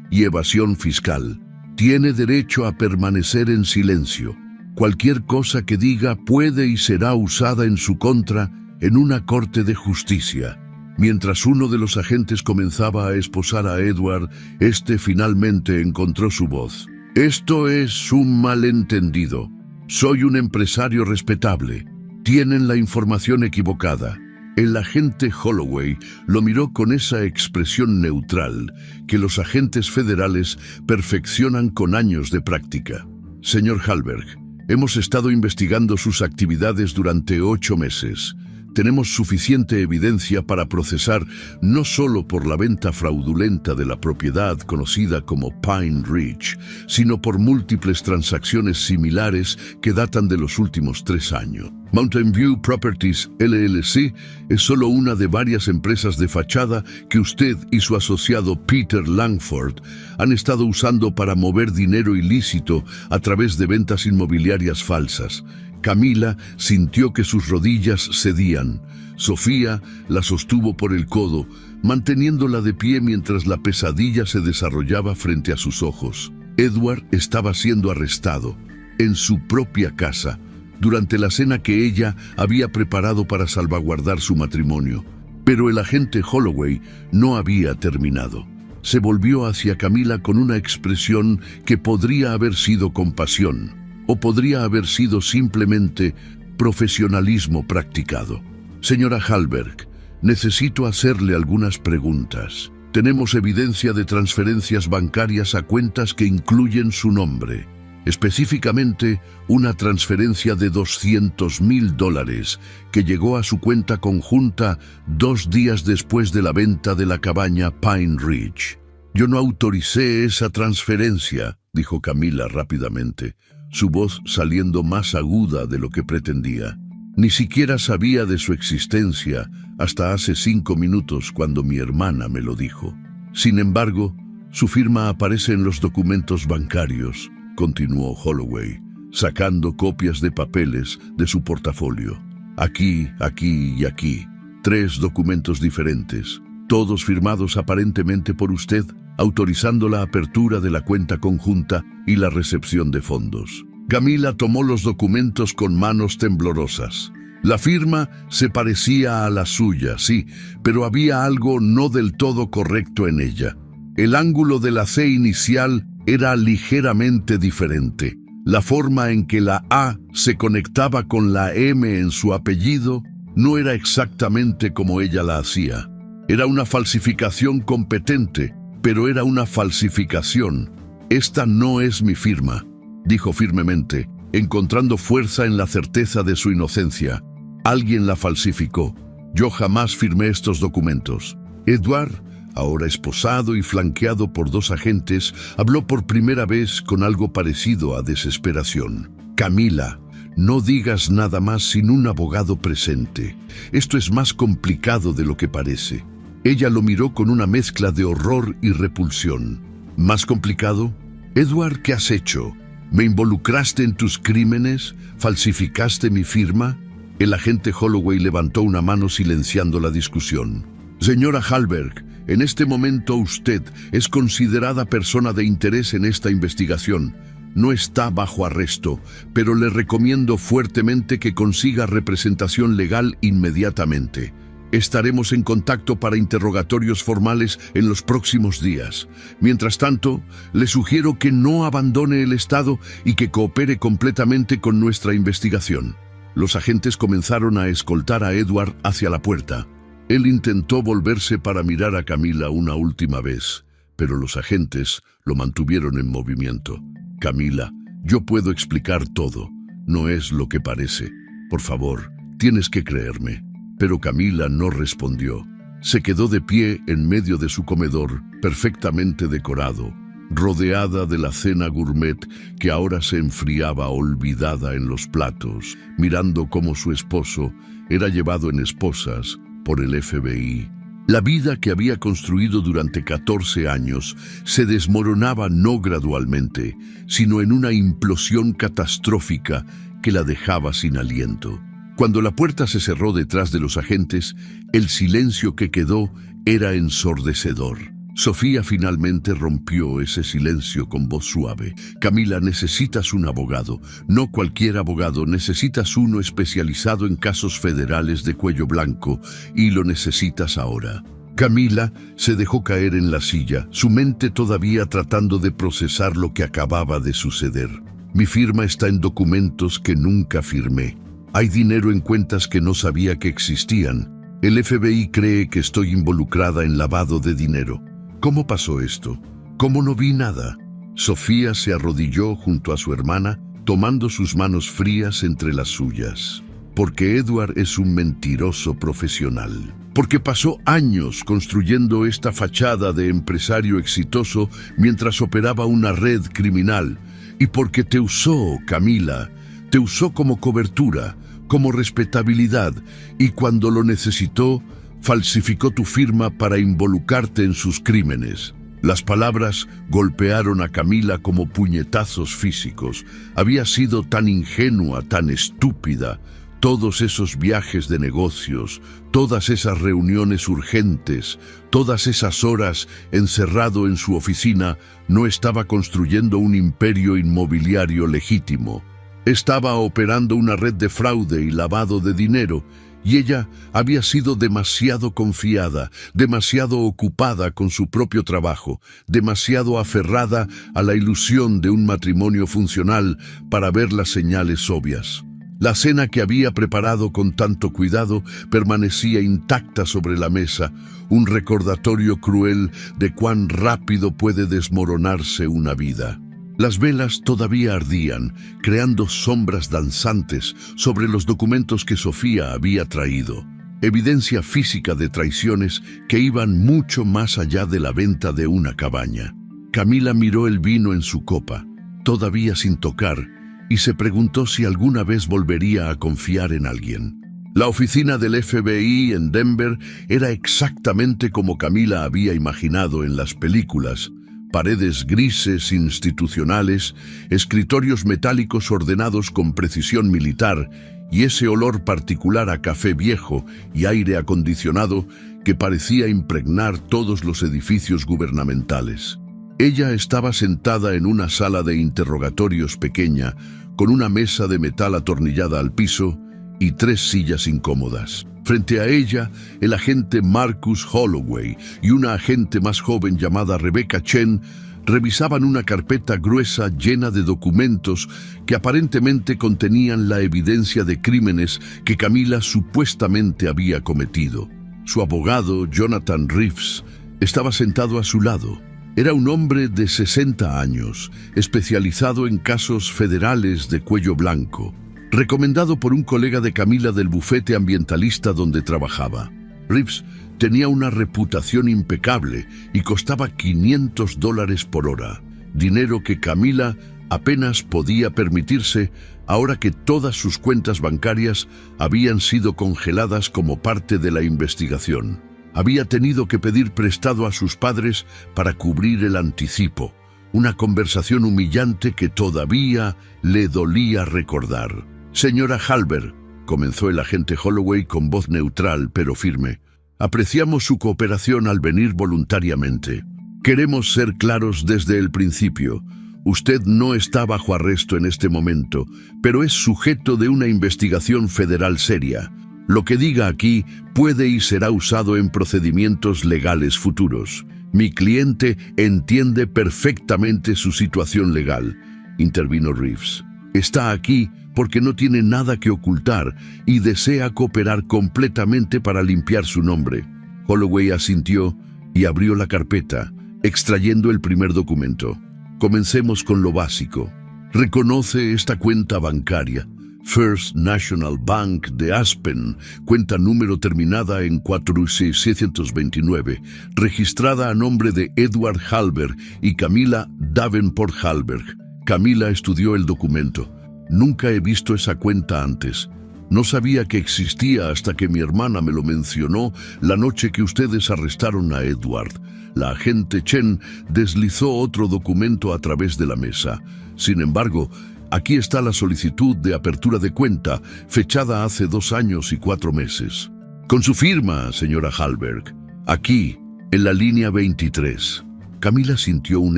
y evasión fiscal. Tiene derecho a permanecer en silencio. Cualquier cosa que diga puede y será usada en su contra en una corte de justicia». Mientras uno de los agentes comenzaba a esposar a Edward, este finalmente encontró su voz. «Esto es un malentendido. Soy un empresario respetable. Tienen la información equivocada. El agente Holloway lo miró con esa expresión neutral que los agentes federales perfeccionan con años de práctica. Señor Hallberg, hemos estado investigando sus actividades durante 8 meses. Tenemos suficiente evidencia para procesar no solo por la venta fraudulenta de la propiedad conocida como Pine Ridge, sino por múltiples transacciones similares que datan de los últimos 3 años. Mountain View Properties LLC es solo una de varias empresas de fachada que usted y su asociado Peter Langford han estado usando para mover dinero ilícito a través de ventas inmobiliarias falsas. Camila sintió que sus rodillas cedían. Sofía la sostuvo por el codo, manteniéndola de pie mientras la pesadilla se desarrollaba frente a sus ojos. Edward estaba siendo arrestado en su propia casa durante la cena que ella había preparado para salvaguardar su matrimonio. Pero el agente Holloway no había terminado. Se volvió hacia Camila con una expresión que podría haber sido compasión, o podría haber sido simplemente profesionalismo practicado. Señora Hallberg, necesito hacerle algunas preguntas. Tenemos evidencia de transferencias bancarias a cuentas que incluyen su nombre. Específicamente, una transferencia de $200,000 que llegó a su cuenta conjunta 2 días después de la venta de la cabaña Pine Ridge. Yo no autoricé esa transferencia, dijo Camila rápidamente, su voz saliendo más aguda de lo que pretendía. Ni siquiera sabía de su existencia hasta hace 5 minutos cuando mi hermana me lo dijo. Sin embargo, su firma aparece en los documentos bancarios, continuó Holloway, sacando copias de papeles de su portafolio. Aquí, aquí y aquí. 3 documentos diferentes, todos firmados aparentemente por usted, autorizando la apertura de la cuenta conjunta y la recepción de fondos. Camila tomó los documentos con manos temblorosas. La firma se parecía a la suya, sí, pero había algo no del todo correcto en ella. El ángulo de la C inicial era ligeramente diferente. La forma en que la A se conectaba con la M en su apellido no era exactamente como ella la hacía. Era una falsificación competente, pero era una falsificación. Esta no es mi firma, dijo firmemente, encontrando fuerza en la certeza de su inocencia. Alguien la falsificó. Yo jamás firmé estos documentos. Edward, ahora esposado y flanqueado por 2 agentes, habló por primera vez con algo parecido a desesperación. Camila, no digas nada más sin un abogado presente. Esto es más complicado de lo que parece. Ella lo miró con una mezcla de horror y repulsión. ¿Más complicado? Edward, ¿qué has hecho? ¿Me involucraste en tus crímenes? ¿Falsificaste mi firma? El agente Holloway levantó una mano silenciando la discusión. Señora Hallberg, en este momento usted es considerada persona de interés en esta investigación. No está bajo arresto, pero le recomiendo fuertemente que consiga representación legal inmediatamente. Estaremos en contacto para interrogatorios formales en los próximos días. Mientras tanto, le sugiero que no abandone el estado y que coopere completamente con nuestra investigación. Los agentes comenzaron a escoltar a Edward hacia la puerta. Él intentó volverse para mirar a Camila una última vez, pero los agentes lo mantuvieron en movimiento. Camila, yo puedo explicar todo. No es lo que parece. Por favor, tienes que creerme. Pero Camila no respondió. Se quedó de pie en medio de su comedor, perfectamente decorado, rodeada de la cena gourmet que ahora se enfriaba olvidada en los platos, mirando cómo su esposo era llevado en esposas por el FBI. La vida que había construido durante 14 años se desmoronaba no gradualmente, sino en una implosión catastrófica que la dejaba sin aliento. Cuando la puerta se cerró detrás de los agentes, el silencio que quedó era ensordecedor. Sofía finalmente rompió ese silencio con voz suave. Camila, necesitas un abogado. No cualquier abogado, necesitas uno especializado en casos federales de cuello blanco, y lo necesitas ahora. Camila se dejó caer en la silla, su mente todavía tratando de procesar lo que acababa de suceder. Mi firma está en documentos que nunca firmé. Hay dinero en cuentas que no sabía que existían. El FBI cree que estoy involucrada en lavado de dinero. ¿Cómo pasó esto? ¿Cómo no vi nada? Sofía se arrodilló junto a su hermana, tomando sus manos frías entre las suyas. Porque Edward es un mentiroso profesional. Porque pasó años construyendo esta fachada de empresario exitoso mientras operaba una red criminal. Y porque te usó, Camila, te usó como cobertura, como respetabilidad, y cuando lo necesitó, falsificó tu firma para involucrarte en sus crímenes. Las palabras golpearon a Camila como puñetazos físicos. Había sido tan ingenua, tan estúpida. Todos esos viajes de negocios, todas esas reuniones urgentes, todas esas horas encerrado en su oficina, no estaba construyendo un imperio inmobiliario legítimo. Estaba operando una red de fraude y lavado de dinero, y ella había sido demasiado confiada, demasiado ocupada con su propio trabajo, demasiado aferrada a la ilusión de un matrimonio funcional para ver las señales obvias. La cena que había preparado con tanto cuidado permanecía intacta sobre la mesa, un recordatorio cruel de cuán rápido puede desmoronarse una vida. Las velas todavía ardían, creando sombras danzantes sobre los documentos que Sofía había traído. Evidencia física de traiciones que iban mucho más allá de la venta de una cabaña. Camila miró el vino en su copa, todavía sin tocar, y se preguntó si alguna vez volvería a confiar en alguien. La oficina del FBI en Denver era exactamente como Camila había imaginado en las películas. Paredes grises institucionales, escritorios metálicos ordenados con precisión militar y ese olor particular a café viejo y aire acondicionado que parecía impregnar todos los edificios gubernamentales. Ella estaba sentada en una sala de interrogatorios pequeña, con una mesa de metal atornillada al piso y 3 sillas incómodas. Frente a ella, el agente Marcus Holloway y una agente más joven llamada Rebecca Chen revisaban una carpeta gruesa llena de documentos que aparentemente contenían la evidencia de crímenes que Camila supuestamente había cometido. Su abogado, Jonathan Reeves, estaba sentado a su lado. Era un hombre de 60 años, especializado en casos federales de cuello blanco, recomendado por un colega de Camila del bufete ambientalista donde trabajaba. Reeves tenía una reputación impecable y costaba $500 por hora, dinero que Camila apenas podía permitirse ahora que todas sus cuentas bancarias habían sido congeladas como parte de la investigación. Había tenido que pedir prestado a sus padres para cubrir el anticipo, una conversación humillante que todavía le dolía recordar. «Señora Halber», comenzó el agente Holloway con voz neutral pero firme, «apreciamos su cooperación al venir voluntariamente. Queremos ser claros desde el principio. Usted no está bajo arresto en este momento, pero es sujeto de una investigación federal seria. Lo que diga aquí puede y será usado en procedimientos legales futuros. Mi cliente entiende perfectamente su situación legal», intervino Reeves. «Está aquí porque no tiene nada que ocultar y desea cooperar completamente para limpiar su nombre». Holloway asintió y abrió la carpeta, extrayendo el primer documento. Comencemos con lo básico. ¿Reconoce esta cuenta bancaria? First National Bank de Aspen, cuenta número terminada en 4629, registrada a nombre de Edward Halberg y Camila Davenport Halberg. Camila estudió el documento. «Nunca he visto esa cuenta antes. No sabía que existía hasta que mi hermana me lo mencionó la noche que ustedes arrestaron a Edward». La agente Chen deslizó otro documento a través de la mesa. Sin embargo, aquí está la solicitud de apertura de cuenta, fechada hace 2 años y 4 meses. Con su firma, señora Halberg. Aquí, en la línea 23. Camila sintió un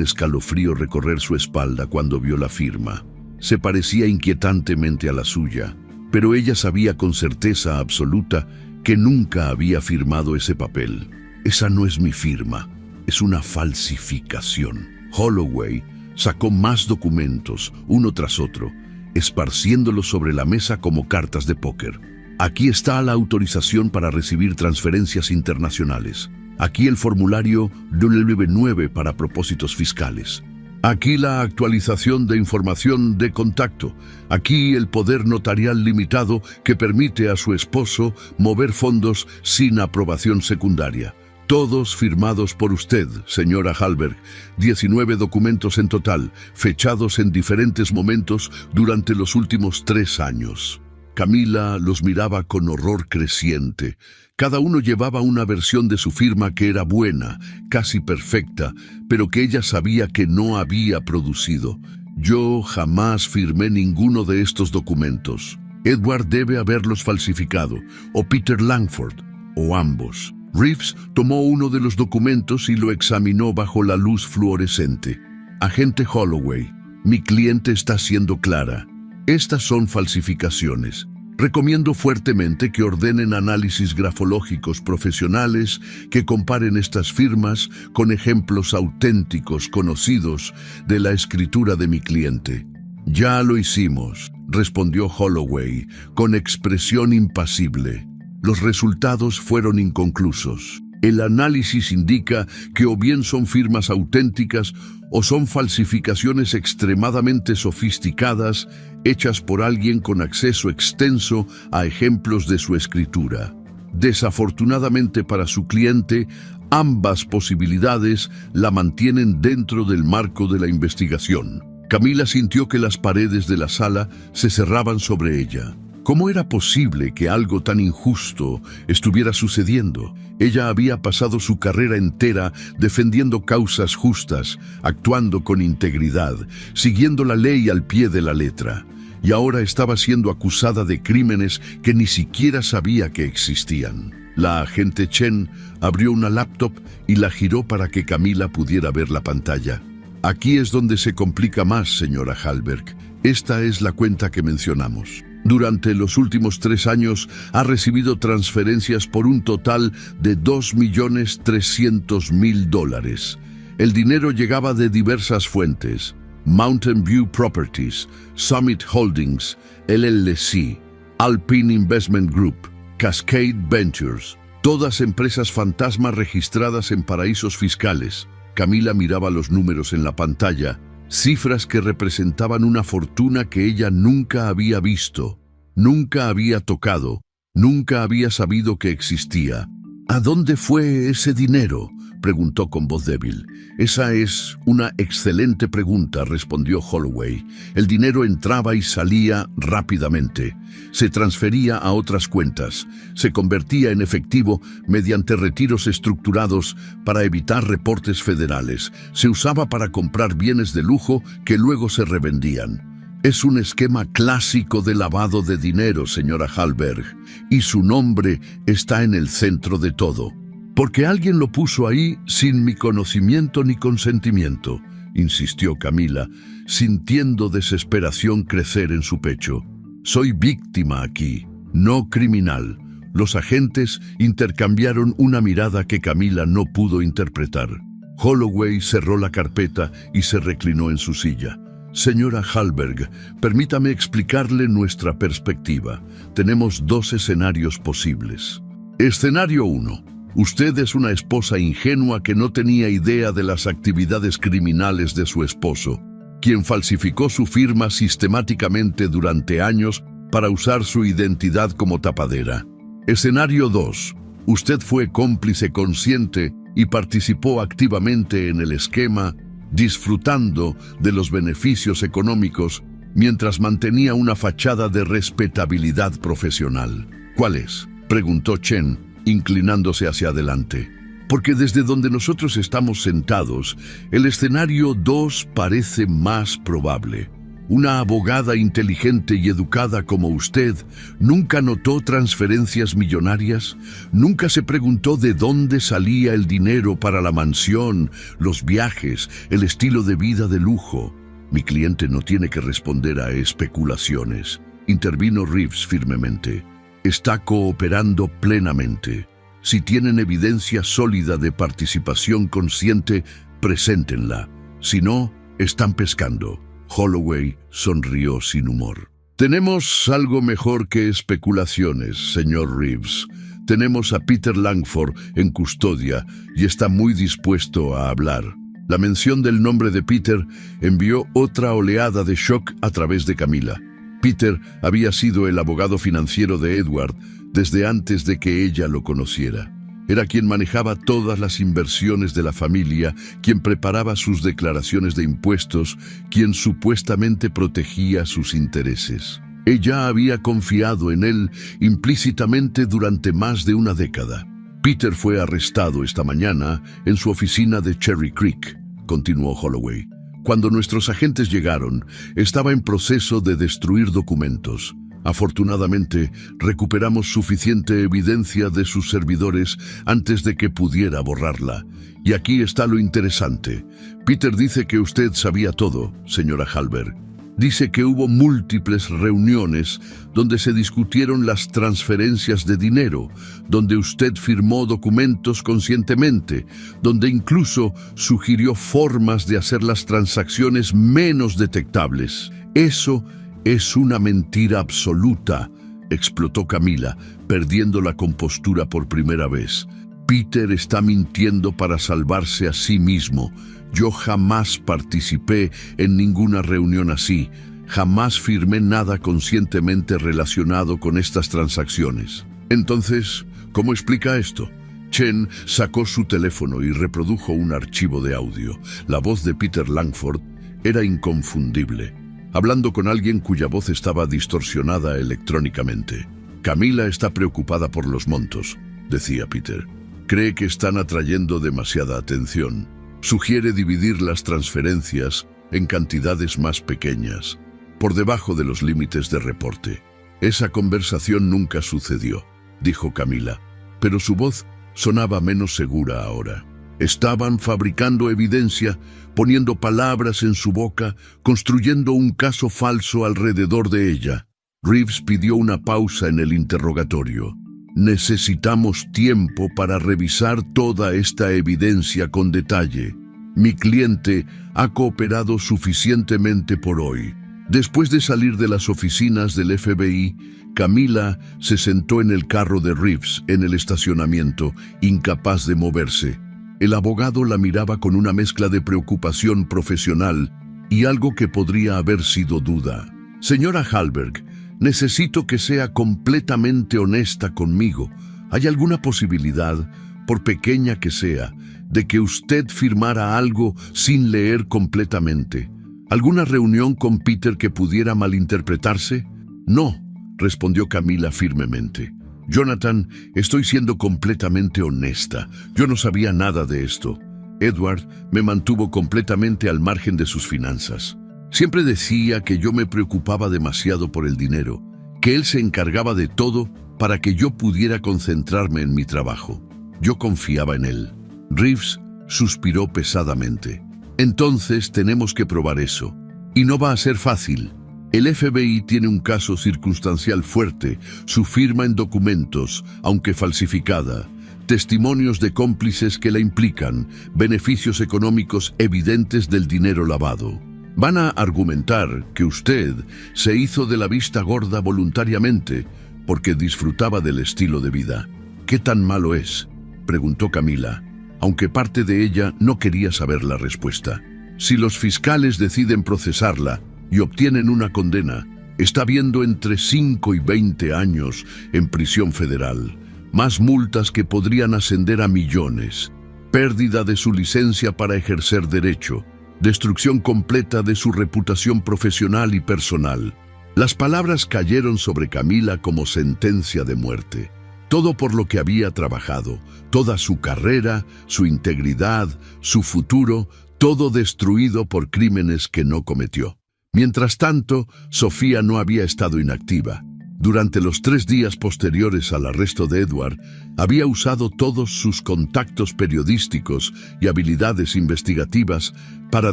escalofrío recorrer su espalda cuando vio la firma. Se parecía inquietantemente a la suya, pero ella sabía con certeza absoluta que nunca había firmado ese papel. «Esa no es mi firma, es una falsificación». Holloway sacó más documentos, uno tras otro. esparciéndolos sobre la mesa como cartas de póker. Aquí está la autorización para recibir transferencias internacionales. Aquí el formulario W9 para propósitos fiscales. Aquí la actualización de información de contacto. Aquí el poder notarial limitado que permite a su esposo mover fondos sin aprobación secundaria. Todos firmados por usted, señora Hallberg. 19 documentos en total, fechados en diferentes momentos durante los últimos 3 años. Camila los miraba con horror creciente. Cada uno llevaba una versión de su firma que era buena, casi perfecta, pero que ella sabía que no había producido. Yo jamás firmé ninguno de estos documentos. Edward debe haberlos falsificado, o Peter Langford, o ambos. Reeves tomó uno de los documentos y lo examinó bajo la luz fluorescente. Agente Holloway, mi cliente está siendo clara. Estas son falsificaciones. Recomiendo fuertemente que ordenen análisis grafológicos profesionales que comparen estas firmas con ejemplos auténticos conocidos de la escritura de mi cliente. Ya lo hicimos, respondió Holloway, con expresión impasible. Los resultados fueron inconclusos. El análisis indica que o bien son firmas auténticas o son falsificaciones extremadamente sofisticadas hechas por alguien con acceso extenso a ejemplos de su escritura. Desafortunadamente para su cliente, ambas posibilidades la mantienen dentro del marco de la investigación. Camila sintió que las paredes de la sala se cerraban sobre ella. ¿Cómo era posible que algo tan injusto estuviera sucediendo? Ella había pasado su carrera entera defendiendo causas justas, actuando con integridad, siguiendo la ley al pie de la letra, y ahora estaba siendo acusada de crímenes que ni siquiera sabía que existían. La agente Chen abrió una laptop y la giró para que Camila pudiera ver la pantalla. Aquí es donde se complica más, señora Hallberg. Esta es la cuenta que mencionamos. Durante los últimos 3 años ha recibido transferencias por un total de $2.300.000. El dinero llegaba de diversas fuentes: Mountain View Properties, Summit Holdings, LLC, Alpine Investment Group, Cascade Ventures, todas empresas fantasma registradas en paraísos fiscales. Camila miraba los números en la pantalla, cifras que representaban una fortuna que ella nunca había visto, nunca había tocado, nunca había sabido que existía. ¿A dónde fue ese dinero?, preguntó con voz débil. Esa es una excelente pregunta, respondió Holloway. El dinero entraba y salía rápidamente. Se transfería a otras cuentas. Se convertía en efectivo mediante retiros estructurados para evitar reportes federales. Se usaba para comprar bienes de lujo que luego se revendían. Es un esquema clásico de lavado de dinero, señora Hallberg, y su nombre está en el centro de todo. Porque alguien lo puso ahí sin mi conocimiento ni consentimiento, insistió Camila, sintiendo desesperación crecer en su pecho. Soy víctima aquí, no criminal. Los agentes intercambiaron una mirada que Camila no pudo interpretar. Holloway cerró la carpeta y se reclinó en su silla. Señora Hallberg, permítame explicarle nuestra perspectiva. Tenemos 2 escenarios posibles. Escenario 1. Usted es una esposa ingenua que no tenía idea de las actividades criminales de su esposo, quien falsificó su firma sistemáticamente durante años para usar su identidad como tapadera. Escenario 2. Usted fue cómplice consciente y participó activamente en el esquema, disfrutando de los beneficios económicos mientras mantenía una fachada de respetabilidad profesional. ¿Cuál es?, preguntó Chen, inclinándose hacia adelante. Porque desde donde nosotros estamos sentados, el escenario 2 parece más probable. Una abogada inteligente y educada como usted nunca notó transferencias millonarias, nunca se preguntó de dónde salía el dinero para la mansión, los viajes, el estilo de vida de lujo. Mi cliente no tiene que responder a especulaciones, intervino Reeves firmemente. Está cooperando plenamente. Si tienen evidencia sólida de participación consciente, preséntenla. Si no, están pescando. Holloway sonrió sin humor. Tenemos algo mejor que especulaciones, señor Reeves. Tenemos a Peter Langford en custodia y está muy dispuesto a hablar. La mención del nombre de Peter envió otra oleada de shock a través de Camila. Peter había sido el abogado financiero de Edward desde antes de que ella lo conociera. Era quien manejaba todas las inversiones de la familia, quien preparaba sus declaraciones de impuestos, quien supuestamente protegía sus intereses. Ella había confiado en él implícitamente durante más de una década. Peter fue arrestado esta mañana en su oficina de Cherry Creek, continuó Holloway. Cuando nuestros agentes llegaron, estaba en proceso de destruir documentos. Afortunadamente, recuperamos suficiente evidencia de sus servidores antes de que pudiera borrarla. Y aquí está lo interesante. Peter dice que usted sabía todo, señora Hallberg. Dice que hubo múltiples reuniones donde se discutieron las transferencias de dinero, donde usted firmó documentos conscientemente, donde incluso sugirió formas de hacer las transacciones menos detectables. Eso es una mentira absoluta, explotó Camila, perdiendo la compostura por primera vez. Peter está mintiendo para salvarse a sí mismo. Yo jamás participé en ninguna reunión así. Jamás firmé nada conscientemente relacionado con estas transacciones. Entonces, ¿cómo explica esto? Chen sacó su teléfono y reprodujo un archivo de audio. La voz de Peter Langford era inconfundible, hablando con alguien cuya voz estaba distorsionada electrónicamente. Camila está preocupada por los montos, decía Peter. Cree que están atrayendo demasiada atención. Sugiere dividir las transferencias en cantidades más pequeñas, por debajo de los límites de reporte. Esa conversación nunca sucedió, dijo Camila, pero su voz sonaba menos segura ahora. Estaban fabricando evidencia, poniendo palabras en su boca, construyendo un caso falso alrededor de ella. Reeves pidió una pausa en el interrogatorio. Necesitamos tiempo para revisar toda esta evidencia con detalle. Mi cliente ha cooperado suficientemente por hoy. Después de salir de las oficinas del FBI, Camila se sentó en el carro de Reeves en el estacionamiento, incapaz de moverse. El abogado la miraba con una mezcla de preocupación profesional y algo que podría haber sido duda. Señora Hallberg, necesito que sea completamente honesta conmigo. ¿Hay alguna posibilidad, por pequeña que sea, de que usted firmara algo sin leer completamente? ¿Alguna reunión con Peter que pudiera malinterpretarse? No, respondió Camila firmemente. Jonathan, estoy siendo completamente honesta. Yo no sabía nada de esto. Edward me mantuvo completamente al margen de sus finanzas. Siempre decía que yo me preocupaba demasiado por el dinero, que él se encargaba de todo para que yo pudiera concentrarme en mi trabajo. Yo confiaba en él. Reeves suspiró pesadamente. Entonces tenemos que probar eso. Y no va a ser fácil. El FBI tiene un caso circunstancial fuerte, su firma en documentos, aunque falsificada, testimonios de cómplices que la implican, beneficios económicos evidentes del dinero lavado. Van a argumentar que usted se hizo de la vista gorda voluntariamente porque disfrutaba del estilo de vida. ¿Qué tan malo es?, preguntó Camila, aunque parte de ella no quería saber la respuesta. Si los fiscales deciden procesarla y obtienen una condena, está viendo entre 5 y 20 años en prisión federal, más multas que podrían ascender a millones, pérdida de su licencia para ejercer derecho, destrucción completa de su reputación profesional y personal. Las palabras cayeron sobre Camila como sentencia de muerte. Todo por lo que había trabajado, toda su carrera, su integridad, su futuro, todo destruido por crímenes que no cometió. Mientras tanto, Sofía no había estado inactiva. Durante los 3 días posteriores al arresto de Edward, había usado todos sus contactos periodísticos y habilidades investigativas para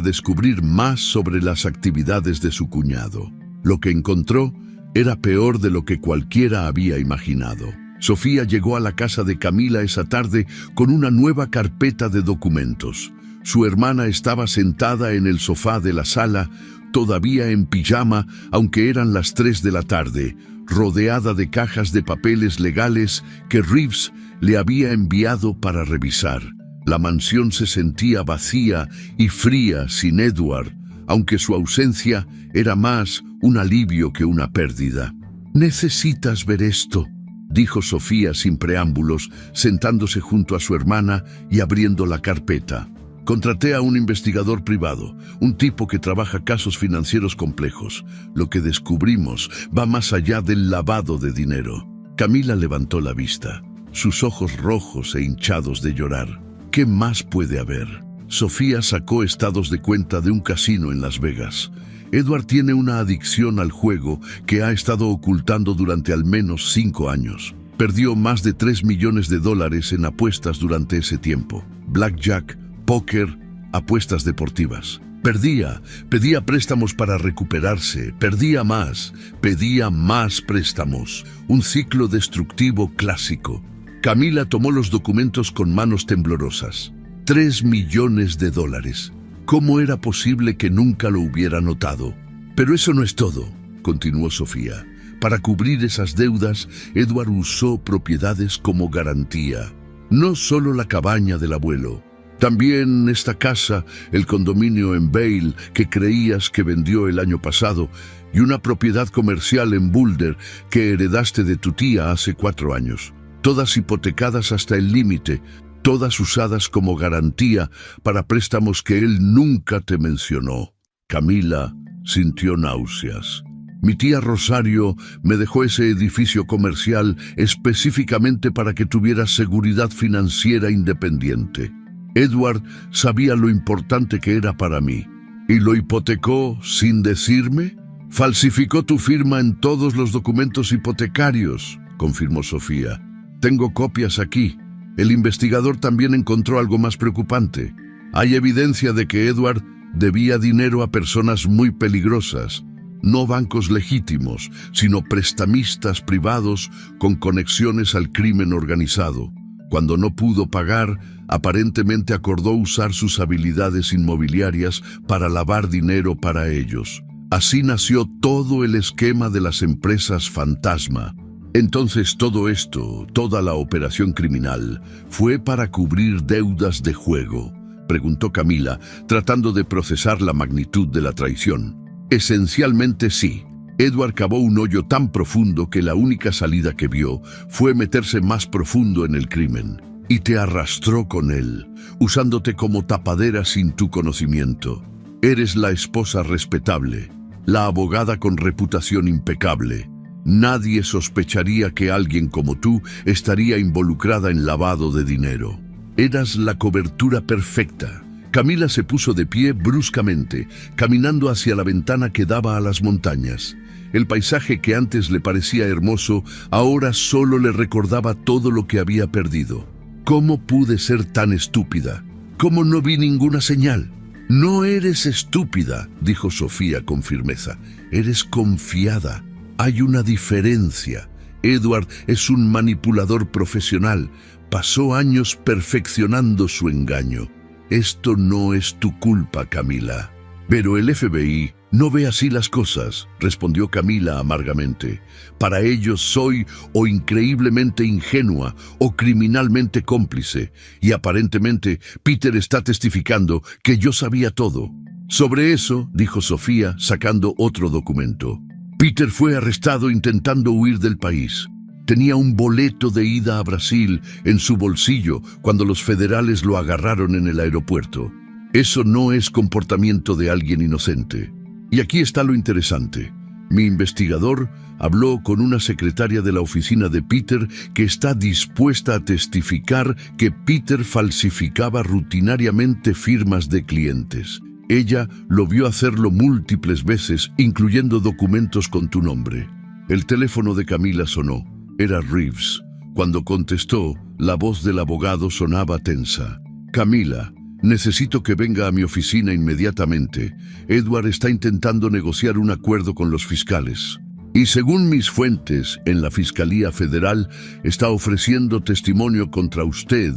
descubrir más sobre las actividades de su cuñado. Lo que encontró era peor de lo que cualquiera había imaginado. Sofía llegó a la casa de Camila esa tarde con una nueva carpeta de documentos. Su hermana estaba sentada en el sofá de la sala todavía en pijama, aunque eran las 3 de la tarde, rodeada de cajas de papeles legales que Reeves le había enviado para revisar. La mansión se sentía vacía y fría sin Edward, aunque su ausencia era más un alivio que una pérdida. «Necesitas ver esto», dijo Sofía sin preámbulos, sentándose junto a su hermana y abriendo la carpeta. «Contraté a un investigador privado, un tipo que trabaja casos financieros complejos. Lo que descubrimos va más allá del lavado de dinero». Camila levantó la vista, sus ojos rojos e hinchados de llorar. ¿Qué más puede haber? Sofía sacó estados de cuenta de un casino en Las Vegas. Edward tiene una adicción al juego que ha estado ocultando durante al menos 5 años. Perdió más de $3 millones en apuestas durante ese tiempo. Blackjack, póker, apuestas deportivas. Pedía préstamos para recuperarse, pedía más préstamos. Un ciclo destructivo clásico. Camila tomó los documentos con manos temblorosas. $3 millones. ¿Cómo era posible que nunca lo hubiera notado? Pero eso no es todo, continuó Sofía. Para cubrir esas deudas, Edward usó propiedades como garantía. No solo la cabaña del abuelo, también esta casa, el condominio en Vail que creías que vendió el año pasado, y una propiedad comercial en Boulder que heredaste de tu tía hace 4 años. Todas hipotecadas hasta el límite, todas usadas como garantía para préstamos que él nunca te mencionó. Camila sintió náuseas. Mi tía Rosario me dejó ese edificio comercial específicamente para que tuvieras seguridad financiera independiente. Edward sabía lo importante que era para mí. ¿Y lo hipotecó sin decirme? Falsificó tu firma en todos los documentos hipotecarios, confirmó Sofía. Tengo copias aquí. El investigador también encontró algo más preocupante. Hay evidencia de que Edward debía dinero a personas muy peligrosas, no bancos legítimos, sino prestamistas privados con conexiones al crimen organizado. Cuando no pudo pagar, aparentemente acordó usar sus habilidades inmobiliarias para lavar dinero para ellos. Así nació todo el esquema de las empresas fantasma. Entonces todo esto, toda la operación criminal, ¿fue para cubrir deudas de juego?, preguntó Camila, tratando de procesar la magnitud de la traición. Esencialmente sí. Edward cavó un hoyo tan profundo que la única salida que vio fue meterse más profundo en el crimen. Y te arrastró con él, usándote como tapadera sin tu conocimiento. Eres la esposa respetable, la abogada con reputación impecable. Nadie sospecharía que alguien como tú estaría involucrada en lavado de dinero. Eras la cobertura perfecta. Camila se puso de pie bruscamente, caminando hacia la ventana que daba a las montañas. El paisaje que antes le parecía hermoso, ahora solo le recordaba todo lo que había perdido. ¿Cómo pude ser tan estúpida? ¿Cómo no vi ninguna señal? No eres estúpida, dijo Sofía con firmeza. Eres confiada. Hay una diferencia. Edward es un manipulador profesional. Pasó años perfeccionando su engaño. Esto no es tu culpa, Camila. Pero el FBI no ve así las cosas, respondió Camila amargamente. Para ellos soy o increíblemente ingenua o criminalmente cómplice. Y aparentemente Peter está testificando que yo sabía todo. Sobre eso, dijo Sofía, sacando otro documento. Peter fue arrestado intentando huir del país. Tenía un boleto de ida a Brasil en su bolsillo cuando los federales lo agarraron en el aeropuerto. Eso no es comportamiento de alguien inocente. Y aquí está lo interesante. Mi investigador habló con una secretaria de la oficina de Peter que está dispuesta a testificar que Peter falsificaba rutinariamente firmas de clientes. Ella lo vio hacerlo múltiples veces, incluyendo documentos con tu nombre. El teléfono de Camila sonó. Era Reeves. Cuando contestó, la voz del abogado sonaba tensa. Camila, necesito que venga a mi oficina inmediatamente. Edward está intentando negociar un acuerdo con los fiscales. Y según mis fuentes en la Fiscalía Federal, está ofreciendo testimonio contra usted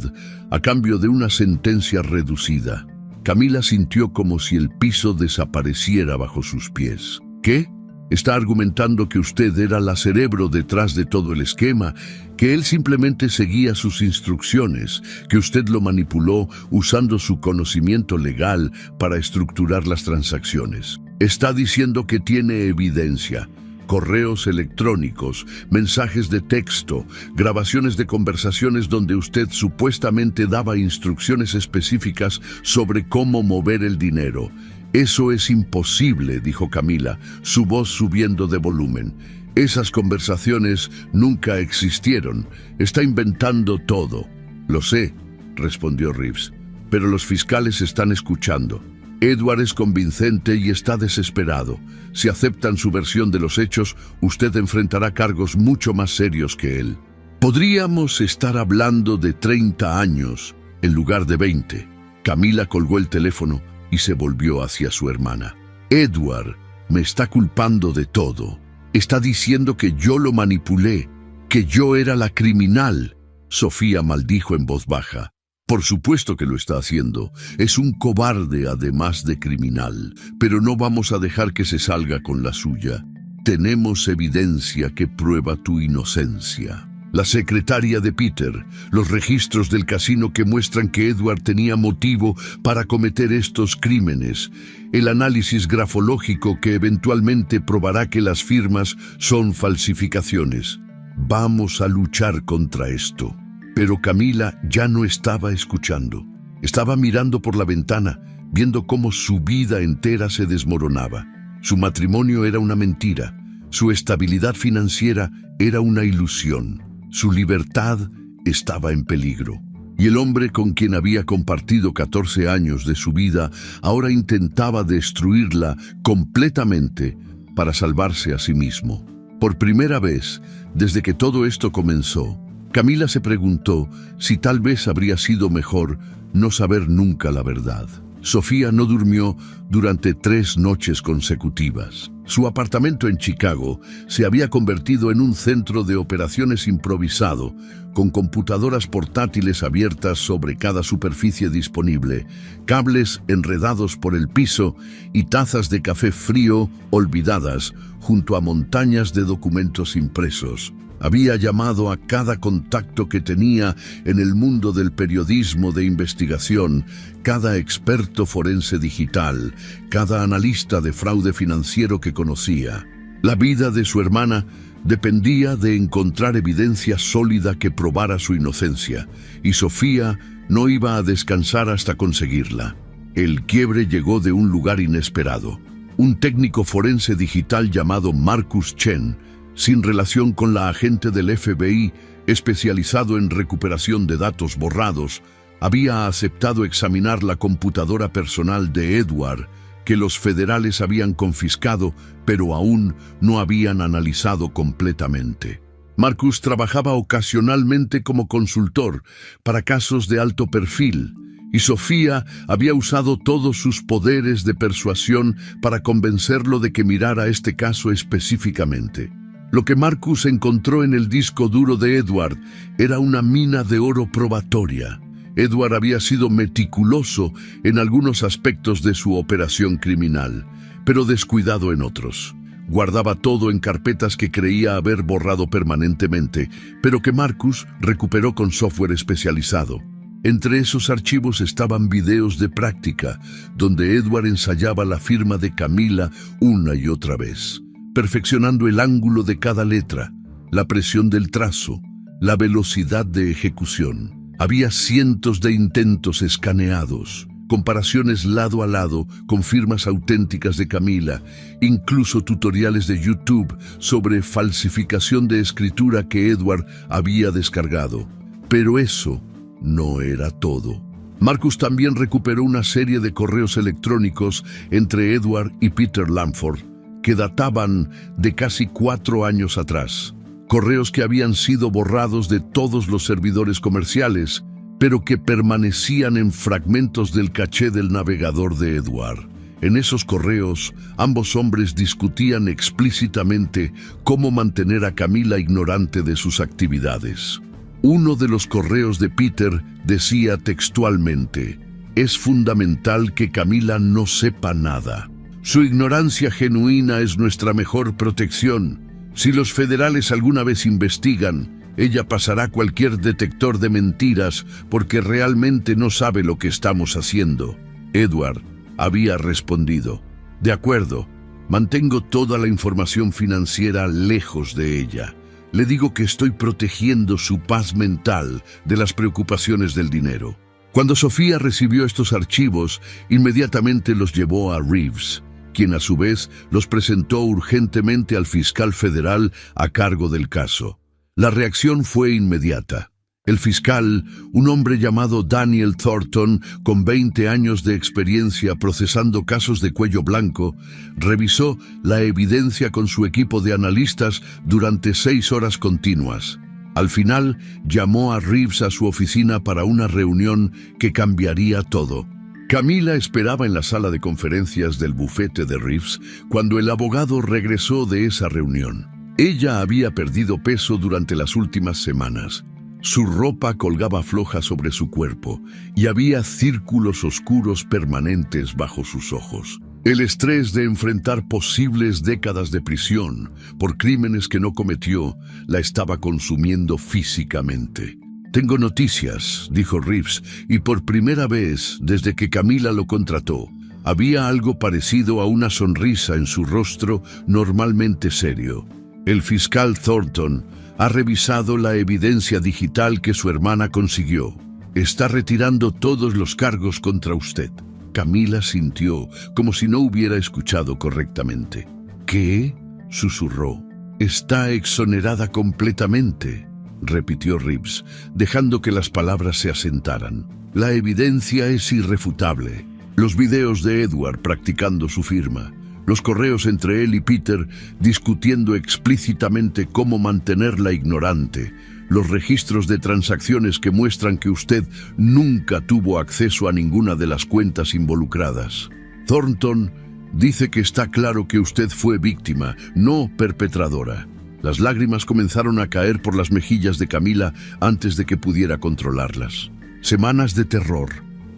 a cambio de una sentencia reducida. Camila sintió como si el piso desapareciera bajo sus pies. ¿Qué? Está argumentando que usted era la cerebro detrás de todo el esquema, que él simplemente seguía sus instrucciones, que usted lo manipuló usando su conocimiento legal para estructurar las transacciones. Está diciendo que tiene evidencia, correos electrónicos, mensajes de texto, grabaciones de conversaciones donde usted supuestamente daba instrucciones específicas sobre cómo mover el dinero. Eso es imposible, dijo Camila, su voz subiendo de volumen. Esas conversaciones nunca existieron. Está inventando todo. Lo sé, respondió Reeves, pero los fiscales están escuchando. Edward es convincente y está desesperado. Si aceptan su versión de los hechos, usted enfrentará cargos mucho más serios que él. Podríamos estar hablando de 30 años en lugar de 20. Camila colgó el teléfono y se volvió hacia su hermana. Edward me está culpando de todo. Está diciendo que yo lo manipulé, que yo era la criminal. Sofía maldijo en voz baja. Por supuesto que lo está haciendo. Es un cobarde además de criminal, pero no vamos a dejar que se salga con la suya. Tenemos evidencia que prueba tu inocencia. La secretaria de Peter, los registros del casino que muestran que Edward tenía motivo para cometer estos crímenes, el análisis grafológico que eventualmente probará que las firmas son falsificaciones. Vamos a luchar contra esto. Pero Camila ya no estaba escuchando. Estaba mirando por la ventana, viendo cómo su vida entera se desmoronaba. Su matrimonio era una mentira. Su estabilidad financiera era una ilusión. Su libertad estaba en peligro. Y el hombre con quien había compartido 14 años de su vida ahora intentaba destruirla completamente para salvarse a sí mismo. Por primera vez, desde que todo esto comenzó, Camila se preguntó si tal vez habría sido mejor no saber nunca la verdad. Sofía no durmió durante 3 noches consecutivas. Su apartamento en Chicago se había convertido en un centro de operaciones improvisado, con computadoras portátiles abiertas sobre cada superficie disponible, cables enredados por el piso y tazas de café frío olvidadas junto a montañas de documentos impresos. Había llamado a cada contacto que tenía en el mundo del periodismo de investigación, cada experto forense digital, cada analista de fraude financiero que conocía. La vida de su hermana dependía de encontrar evidencia sólida que probara su inocencia, y Sofía no iba a descansar hasta conseguirla. El quiebre llegó de un lugar inesperado. Un técnico forense digital llamado Marcus Chen, sin relación con la agente del FBI especializado en recuperación de datos borrados, había aceptado examinar la computadora personal de Edward, que los federales habían confiscado, pero aún no habían analizado completamente. Marcus trabajaba ocasionalmente como consultor para casos de alto perfil, y Sofía había usado todos sus poderes de persuasión para convencerlo de que mirara este caso específicamente. Lo que Marcus encontró en el disco duro de Edward era una mina de oro probatoria. Edward había sido meticuloso en algunos aspectos de su operación criminal, pero descuidado en otros. Guardaba todo en carpetas que creía haber borrado permanentemente, pero que Marcus recuperó con software especializado. Entre esos archivos estaban videos de práctica, donde Edward ensayaba la firma de Camila una y otra vez, perfeccionando el ángulo de cada letra, la presión del trazo, la velocidad de ejecución. Había cientos de intentos escaneados, comparaciones lado a lado con firmas auténticas de Camila, incluso tutoriales de YouTube sobre falsificación de escritura que Edward había descargado. Pero eso no era todo. Marcus también recuperó una serie de correos electrónicos entre Edward y Peter Lamford, que databan de casi 4 años atrás. Correos que habían sido borrados de todos los servidores comerciales, pero que permanecían en fragmentos del caché del navegador de Edward. En esos correos, ambos hombres discutían explícitamente cómo mantener a Camila ignorante de sus actividades. Uno de los correos de Peter decía textualmente: Es fundamental que Camila no sepa nada. Su ignorancia genuina es nuestra mejor protección. Si los federales alguna vez investigan, ella pasará cualquier detector de mentiras porque realmente no sabe lo que estamos haciendo. Edward había respondido: de acuerdo, mantengo toda la información financiera lejos de ella. Le digo que estoy protegiendo su paz mental de las preocupaciones del dinero. Cuando Sofía recibió estos archivos, inmediatamente los llevó a Reeves, quien a su vez los presentó urgentemente al fiscal federal a cargo del caso. La reacción fue inmediata. El fiscal, un hombre llamado Daniel Thornton, con 20 años de experiencia procesando casos de cuello blanco, revisó la evidencia con su equipo de analistas durante 6 horas continuas. Al final, llamó a Reeves a su oficina para una reunión que cambiaría todo. Camila esperaba en la sala de conferencias del bufete de Reeves cuando el abogado regresó de esa reunión. Ella había perdido peso durante las últimas semanas. Su ropa colgaba floja sobre su cuerpo y había círculos oscuros permanentes bajo sus ojos. El estrés de enfrentar posibles décadas de prisión por crímenes que no cometió la estaba consumiendo físicamente. «Tengo noticias», dijo Reeves, y por primera vez desde que Camila lo contrató, había algo parecido a una sonrisa en su rostro normalmente serio. El fiscal Thornton ha revisado la evidencia digital que su hermana consiguió. Está retirando todos los cargos contra usted. Camila sintió como si no hubiera escuchado correctamente. «¿Qué?», susurró. «Está exonerada completamente», repitió Reeves, dejando que las palabras se asentaran. «La evidencia es irrefutable. Los videos de Edward practicando su firma, los correos entre él y Peter discutiendo explícitamente cómo mantenerla ignorante, los registros de transacciones que muestran que usted nunca tuvo acceso a ninguna de las cuentas involucradas. Thornton dice que está claro que usted fue víctima, no perpetradora». Las lágrimas comenzaron a caer por las mejillas de Camila antes de que pudiera controlarlas. Semanas de terror,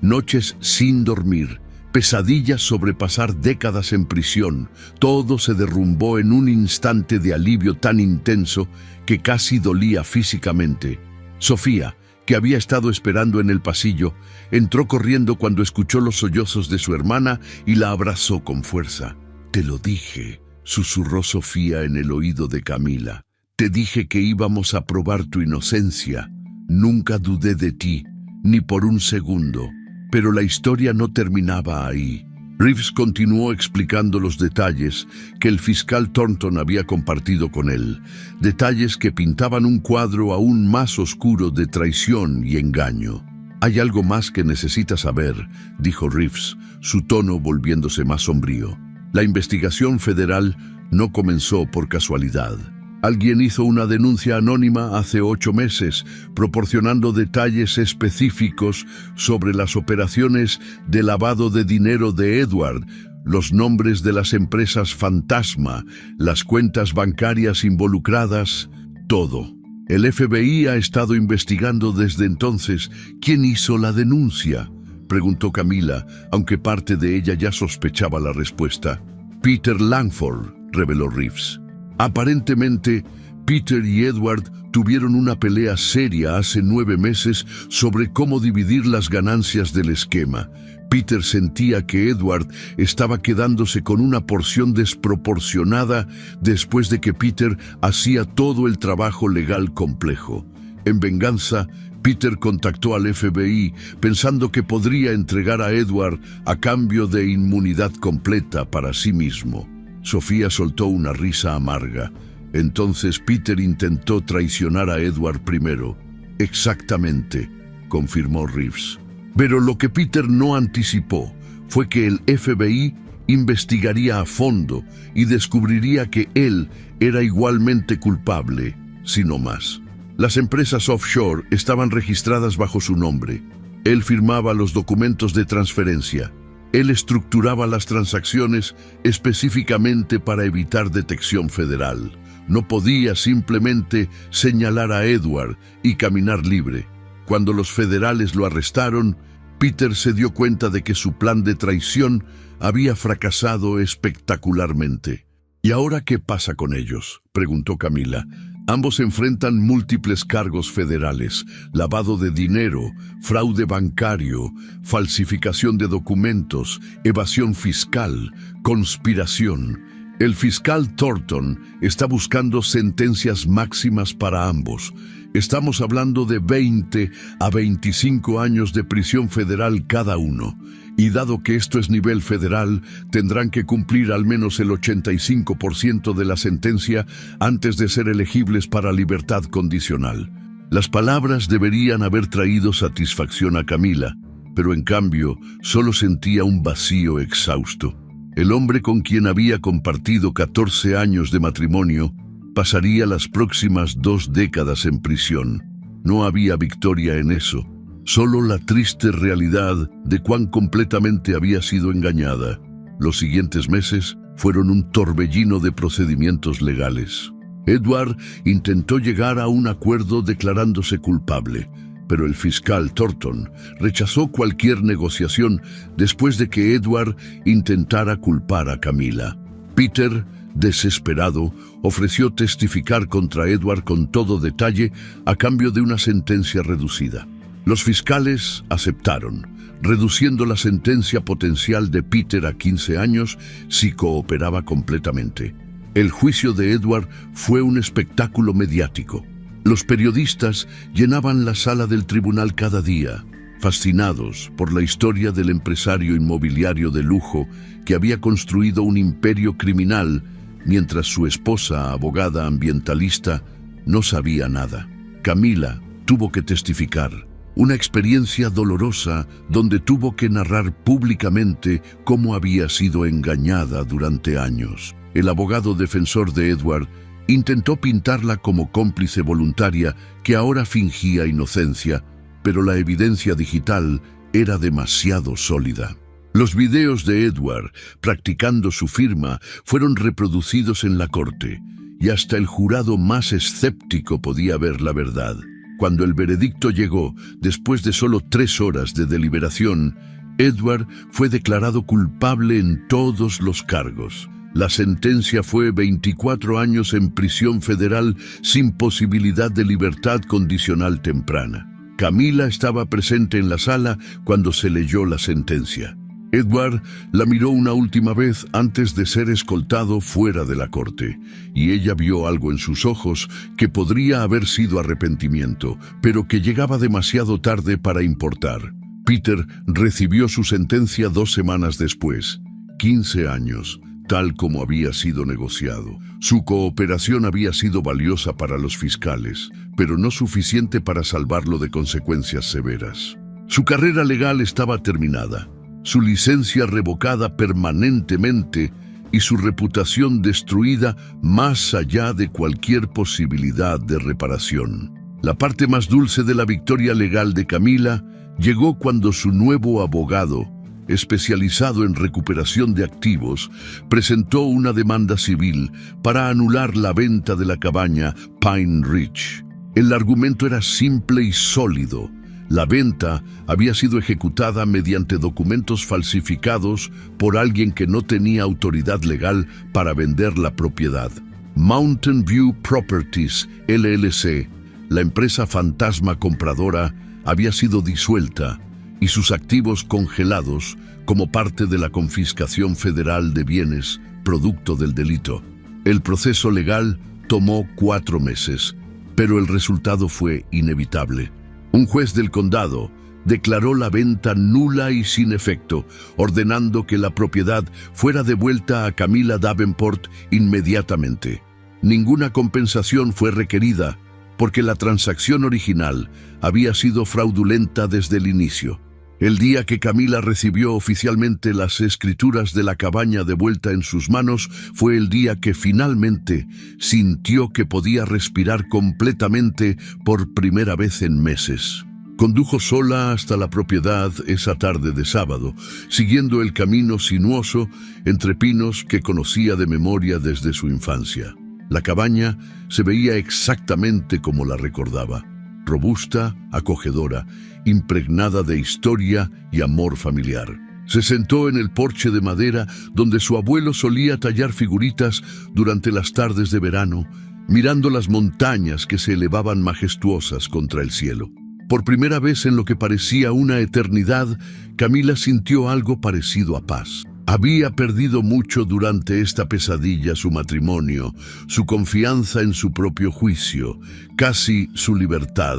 noches sin dormir, pesadillas sobre pasar décadas en prisión, todo se derrumbó en un instante de alivio tan intenso que casi dolía físicamente. Sofía, que había estado esperando en el pasillo, entró corriendo cuando escuchó los sollozos de su hermana y la abrazó con fuerza. «Te lo dije», susurró Sofía en el oído de Camila. «Te dije que íbamos a probar tu inocencia. Nunca dudé de ti, ni por un segundo». Pero la historia no terminaba ahí. Reeves continuó explicando los detalles que el fiscal Thornton había compartido con él, detalles que pintaban un cuadro aún más oscuro de traición y engaño. «Hay algo más que necesita saber», dijo Reeves, su tono volviéndose más sombrío. «La investigación federal no comenzó por casualidad. Alguien hizo una denuncia anónima hace 8 meses, proporcionando detalles específicos sobre las operaciones de lavado de dinero de Edward, los nombres de las empresas fantasma, las cuentas bancarias involucradas, todo. El FBI ha estado investigando desde entonces. ¿Quién hizo la denuncia?», preguntó Camila, aunque parte de ella ya sospechaba la respuesta. «Peter Langford», reveló Reeves. Aparentemente, Peter y Edward tuvieron una pelea seria hace 9 meses sobre cómo dividir las ganancias del esquema. Peter sentía que Edward estaba quedándose con una porción desproporcionada después de que Peter hacía todo el trabajo legal complejo. En venganza, Peter contactó al FBI pensando que podría entregar a Edward a cambio de inmunidad completa para sí mismo. Sofía soltó una risa amarga. Entonces Peter intentó traicionar a Edward primero. «Exactamente», confirmó Reeves. Pero lo que Peter no anticipó fue que el FBI investigaría a fondo y descubriría que él era igualmente culpable, si no más. Las empresas offshore estaban registradas bajo su nombre. Él firmaba los documentos de transferencia. Él estructuraba las transacciones específicamente para evitar detección federal. No podía simplemente señalar a Edward y caminar libre. Cuando los federales lo arrestaron, Peter se dio cuenta de que su plan de traición había fracasado espectacularmente. ¿Y ahora qué pasa con ellos?, preguntó Camila. Ambos enfrentan múltiples cargos federales: lavado de dinero, fraude bancario, falsificación de documentos, evasión fiscal, conspiración. El fiscal Thornton está buscando sentencias máximas para ambos. Estamos hablando de 20 a 25 años de prisión federal cada uno. Y dado que esto es nivel federal, tendrán que cumplir al menos el 85% de la sentencia antes de ser elegibles para libertad condicional. Las palabras deberían haber traído satisfacción a Camila, pero en cambio solo sentía un vacío exhausto. El hombre con quien había compartido 14 años de matrimonio pasaría las próximas 2 décadas en prisión. No había victoria en eso, solo la triste realidad de cuán completamente había sido engañada. Los siguientes meses fueron un torbellino de procedimientos legales. Edward intentó llegar a un acuerdo declarándose culpable, pero el fiscal Thornton rechazó cualquier negociación después de que Edward intentara culpar a Camila. Peter, desesperado, ofreció testificar contra Edward con todo detalle a cambio de una sentencia reducida. Los fiscales aceptaron, reduciendo la sentencia potencial de Peter a 15 años si cooperaba completamente. El juicio de Edward fue un espectáculo mediático. Los periodistas llenaban la sala del tribunal cada día, fascinados por la historia del empresario inmobiliario de lujo que había construido un imperio criminal mientras su esposa, abogada ambientalista, no sabía nada. Camila tuvo que testificar, una experiencia dolorosa donde tuvo que narrar públicamente cómo había sido engañada durante años. El abogado defensor de Edward intentó pintarla como cómplice voluntaria que ahora fingía inocencia, pero la evidencia digital era demasiado sólida. Los videos de Edward practicando su firma fueron reproducidos en la corte, y hasta el jurado más escéptico podía ver la verdad. Cuando el veredicto llegó, después de solo 3 horas de deliberación, Edward fue declarado culpable en todos los cargos. La sentencia fue 24 años en prisión federal sin posibilidad de libertad condicional temprana. Camila estaba presente en la sala cuando se leyó la sentencia. Edward la miró una última vez antes de ser escoltado fuera de la corte, y ella vio algo en sus ojos que podría haber sido arrepentimiento, pero que llegaba demasiado tarde para importar. Peter recibió su sentencia 2 semanas después, 15 años, tal como había sido negociado. Su cooperación había sido valiosa para los fiscales, pero no suficiente para salvarlo de consecuencias severas. Su carrera legal estaba terminada, su licencia revocada permanentemente y su reputación destruida más allá de cualquier posibilidad de reparación. La parte más dulce de la victoria legal de Camila llegó cuando su nuevo abogado, especializado en recuperación de activos, presentó una demanda civil para anular la venta de la cabaña Pine Ridge. El argumento era simple y sólido. La venta había sido ejecutada mediante documentos falsificados por alguien que no tenía autoridad legal para vender la propiedad. Mountain View Properties, LLC, la empresa fantasma compradora, había sido disuelta y sus activos congelados como parte de la confiscación federal de bienes producto del delito. El proceso legal tomó 4 meses, pero el resultado fue inevitable. Un juez del condado declaró la venta nula y sin efecto, ordenando que la propiedad fuera devuelta a Camila Davenport inmediatamente. Ninguna compensación fue requerida, porque la transacción original había sido fraudulenta desde el inicio. El día que Camila recibió oficialmente las escrituras de la cabaña de vuelta en sus manos fue el día que finalmente sintió que podía respirar completamente por primera vez en meses. Condujo sola hasta la propiedad esa tarde de sábado, siguiendo el camino sinuoso entre pinos que conocía de memoria desde su infancia. La cabaña se veía exactamente como la recordaba. robusta, acogedora, impregnada de historia y amor familiar. Se sentó en el porche de madera donde su abuelo solía tallar figuritas durante las tardes de verano, mirando las montañas que se elevaban majestuosas contra el cielo. Por primera vez en lo que parecía una eternidad, Camila sintió algo parecido a paz. Había perdido mucho durante esta pesadilla: su matrimonio, su confianza en su propio juicio, casi su libertad,